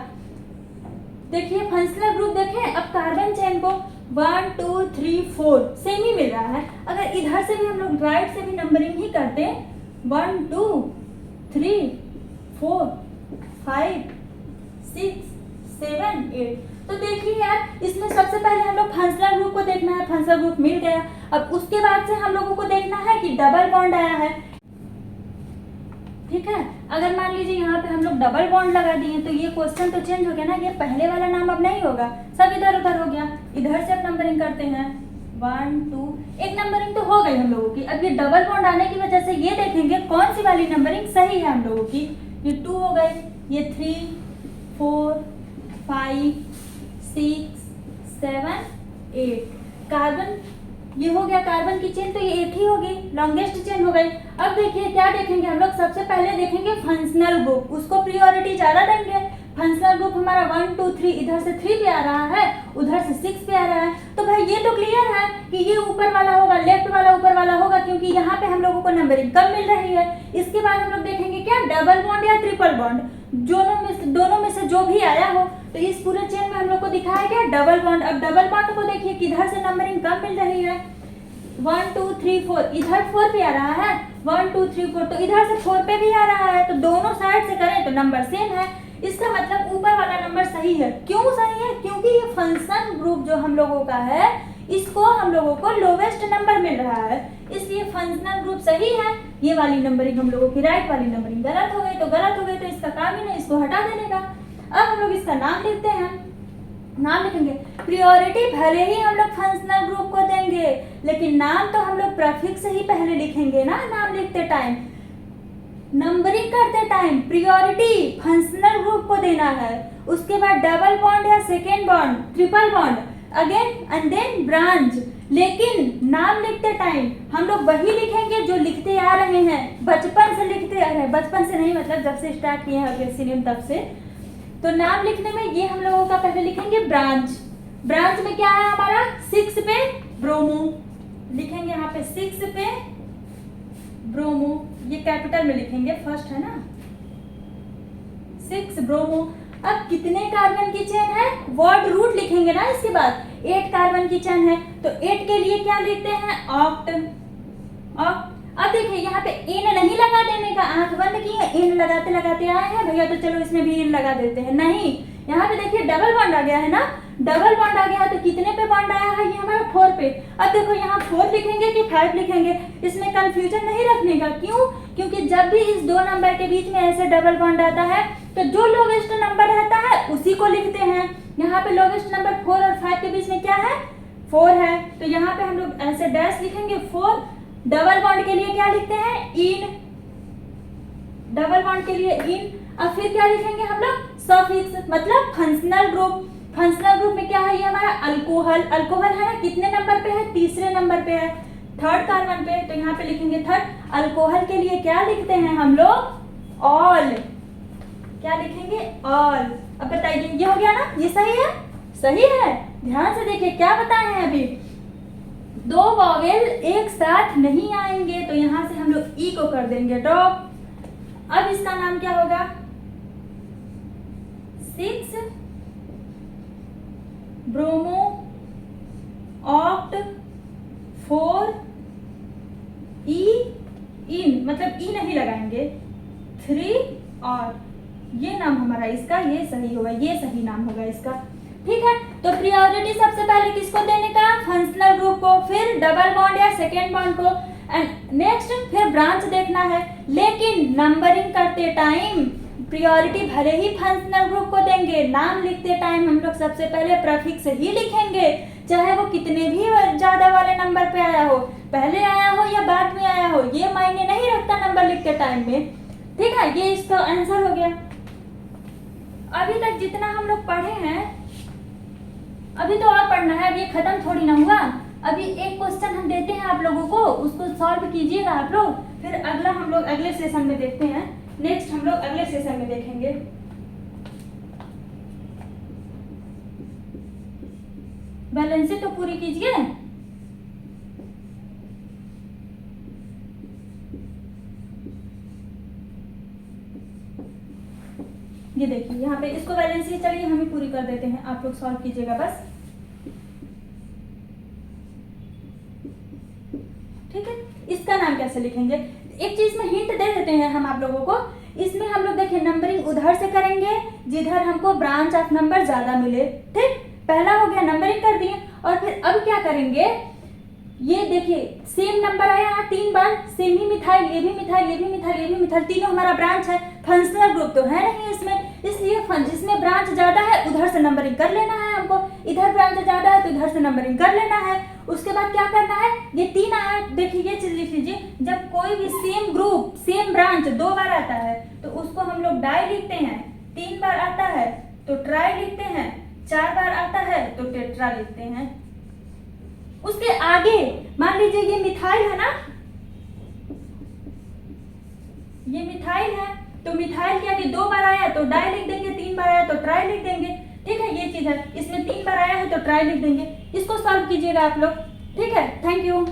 देखिए फंक्शनल ग्रुप देखें, अब कार्बन चेन को 1 2 3 4 सेम ही मिल रहा है। अगर इधर से भी हम लोग राइट से भी नंबरिंग ही करते, 1 2 3 4 5 6 7 8, तो देखिए यार, इसमें सबसे पहले हम लोग फंक्शनल ग्रुप को देखना है, फंक्शनल ग्रुप मिल गया। अब उसके बाद से हम लोगों को देखना है कि डबल बॉन्ड आया है। ठीक है, अगर मान लीजिए यहाँ पे हम लोग डबल बॉन्ड लगा दिए तो ये क्वेश्चन तो चेंज हो गया ना, ये पहले वाला नाम अब नहीं होगा, सब इधर उधर हो गया। इधर से अब नंबरिंग करते हैं 1 2, एक नंबरिंग तो हो गई हम लोगों की। अब ये डबल बॉन्ड आने की वजह से ये देखेंगे कौन सी वाली नंबरिंग सही है हम लोगों की। ये 2 हो गई, ये 3 4 5 6 7 8, कार्बन ये हो गया, कार्बन की चेन तो ये एक ही होगी, लॉन्गेस्ट चेन हो गई। अब देखिए क्या देखेंगे हम लोग, सबसे पहले देखेंगे फंक्शनल ग्रुप, उसको प्रियोरिटी ज़्यादा देंगे। फंक्शनल ग्रुप हमारा 1 2 3 इधर से 3 पे आ रहा है, उधर से 6 पे आ रहा है, तो भाई ये तो क्लियर है कि ये ऊपर वाला होगा, लेफ्ट वाला ऊपर वाला होगा, क्योंकि यहाँ पे हम लोगों को नंबरिंग कम मिल रही है। इसके बाद हम लोग देखेंगे क्या, डबल बॉन्ड या ट्रिपल बॉन्ड, दोनों में से जो भी आया हो। तो इस पूरे चेन में हम लोग को दिखाया गया डबल बॉन्ड। अब डबल बॉन्ड को देखिए किधर से नंबरिंग कम मिल रही है, 1 2 3 4, इधर 4 पे आ रहा है, 1 2 3 4, तो इधर से 4 पे भी आ रहा है, तो दोनों साइड से करें तो नंबर सेम है। इसका मतलब ऊपर वाला नंबर सही है। क्यों सही है? क्योंकि ये फंक्शन ग्रुप जो हम लोगों का है, इसको हम लोगों को लोवेस्ट नंबर मिल रहा है, इसलिए फंक्शनल ग्रुप सही है। ये वाली नंबरिंग हम लोगों की राइट, वाली नंबरिंग गलत हो गई, तो गलत हो गई तो इसका काम ही नहीं, इसको हटा देने का। अब हम लोग इसका नाम लिखते हैं, नाम लिखेंगे। प्रायोरिटी भले ही हम लोग फंक्शनल ग्रुप को देंगे, लेकिन नाम तो हम लोग प्रीफिक्स ही पहले लिखेंगे ना, नाम लिखते टाइम, नंबरिंग करते टाइम प्रायोरिटी फंक्शनल ग्रुप को देना है। उसके बाद डबल बॉन्ड या second bond, triple bond, again and then branch. लेकिन नाम लिखते टाइम हम लोग वही लिखेंगे जो लिखते आ रहे हैं, बचपन से लिखते आ रहे हैं, बचपन से नहीं मतलब जब से स्टार्ट किए हैं अग्रेसिनियम तब से। तो नाम लिखने में ये हम लोगों का पहले लिखेंगे ब्रांच। ब्रांच में क्या है हमारा, 6 पे ब्रोमो लिखेंगे, यहाँ पे 6 पे ब्रोमो, ये कैपिटल में लिखेंगे, फर्स्ट है ना, 6 ब्रोमो। अब कितने कार्बन की चेन है, वर्ड रूट लिखेंगे ना इसके बाद, 8 कार्बन की चेन है, तो 8 के लिए क्या लिखते हैं, ऑक्ट। अब देखिए यहाँ पे एन नहीं लगा देने का, आंख बंद की है, एन लगाते लगाते आए हैं भैया, तो चलो इसमें भी एन लगा देते हैं, नहीं। यहाँ पे देखिए डबल बॉन्ड आ गया है ना, डबल बॉन्ड आ गया है, तो कितने पे बॉन्ड आया है, ये हमारा 4 पे। अब देखो यहाँ 4 लिखेंगे कि 5 लिखेंगे, इसमें कंफ्यूजन नहीं रखने का। क्यों? क्योंकि जब भी इस दो नंबर के बीच में ऐसे डबल बॉन्ड आता है, तो जो लोवेस्ट नंबर रहता है उसी को लिखते हैं। यहाँ पे लोवेस्ट नंबर 4 और 5 के बीच में क्या है, 4 है, तो यहाँ पे हम लोग ऐसे डैश लिखेंगे 4। डबल बॉन्ड के लिए क्या लिखते हैं, इन, डबल बॉन्ड के लिए इन। अब फिर क्या लिखेंगे हम लोग, सफिक्स, मतलब फंक्शनल ग्रुप। फंक्शनल ग्रुप में क्या है, ये हमारा अल्कोहल, अल्कोहल है ना, कितने नंबर पे है, तीसरे नंबर पे है, 3rd कार्बन पे, तो यहाँ पे लिखेंगे 3rd। अल्कोहल के लिए क्या लिखते हैं हम लोग, ऑल, क्या लिखेंगे, ऑल। अब बताइए ये हो गया ना, ये सही है, सही है। ध्यान से देखिए क्या बताए हैं अभी, 2 वॉवेल एक साथ नहीं आएंगे, तो यहाँ से हम लोग ई को कर देंगे ड्रॉप। अब इसका नाम क्या होगा, 6 ब्रोमो ऑक्ट 4 ई इन, मतलब ई नहीं लगाएंगे, 3 और ये नाम हमारा इसका, ये सही होगा, ये सही नाम होगा इसका, ठीक है। तो प्रायोरिटी सबसे पहले किसको देने का, फंक्शनल ग्रुप को, फिर डबल बॉन्ड या सेकेंड बॉन्ड को, एंड नेक्स्ट फिर ब्रांच देखना है। लेकिन नंबरिंग करते टाइम प्रायोरिटी भले ही फंक्शनल ग्रुप को देंगे, नाम लिखते टाइम हम लोग सबसे पहले प्रीफिक्स ही लिखेंगे, चाहे वो कितने भी ज्यादा वाले नंबर पे आया हो, पहले आया हो या बाद में आया हो, ये मायने नहीं रखता नंबर लिखते टाइम में, ठीक है। ये इसका आंसर हो गया। अभी तक जितना हम लोग पढ़े हैं, अभी तो और पढ़ना है, अब ये खत्म थोड़ी ना हुआ। अभी एक क्वेश्चन हम देते हैं आप लोगों को, उसको सॉल्व कीजिएगा आप लोग, फिर अगला हम लोग अगले सेशन में देखते हैं, नेक्स्ट हम लोग अगले सेशन में देखेंगे। बैलेंस तो पूरी कीजिए। ये देखिए यहाँ पे इसको वैलेंसी, चलिए हम ही पूरी कर देते हैं, आप लोग सॉल्व कीजिएगा बस, ठीक है। इसका नाम कैसे लिखेंगे, एक चीज में हिंट दे देते हैं हम आप लोगों को। इसमें हम लोग देखिए नंबरिंग उधर से करेंगे जिधर हमको ब्रांच ऑफ नंबर ज्यादा मिले, ठीक। पहला हो गया, नंबरिंग कर दिए, और फिर अब क्या करेंगे, ये देखिए सेम नंबर आया यहाँ 3 बार, सेम ही मिथाइल, ये भी मिथाइल, ये भी मिथाइल, ये भी मिथाइल, तीनों हमारा ब्रांच है। फंक्शनल ग्रुप तो है नहीं इसमें, इसलिए जिसमें ब्रांच ज्यादा है उधर से नंबरिंग कर लेना है हमको, इधर ब्रांच ज्यादा है तो इधर से नंबरिंग कर लेना है। उसके बाद क्या करना है, ये 3 आया, देखिए ये चीज लिख लीजिए, जब कोई भी सेम ग्रुप सेम ब्रांच 2 बार आता है तो उसको हम लोग डाई लिखते हैं, 3 बार आता है तो ट्राई लिखते हैं, 4 बार आता है तो टेट्रा लिखते हैं। उसके आगे मान लीजिए ये मिथाइल है ना, ये मिथाइल है, तो मिथाइल क्या कि 2 बार आया तो डाई लिख देंगे, 3 बार आया तो ट्राई लिख देंगे। ठीक है, ये चीज है। इसमें 3 बार आया है तो ट्राई लिख देंगे। इसको सॉल्व कीजिएगा आप लोग। ठीक है, थैंक यू।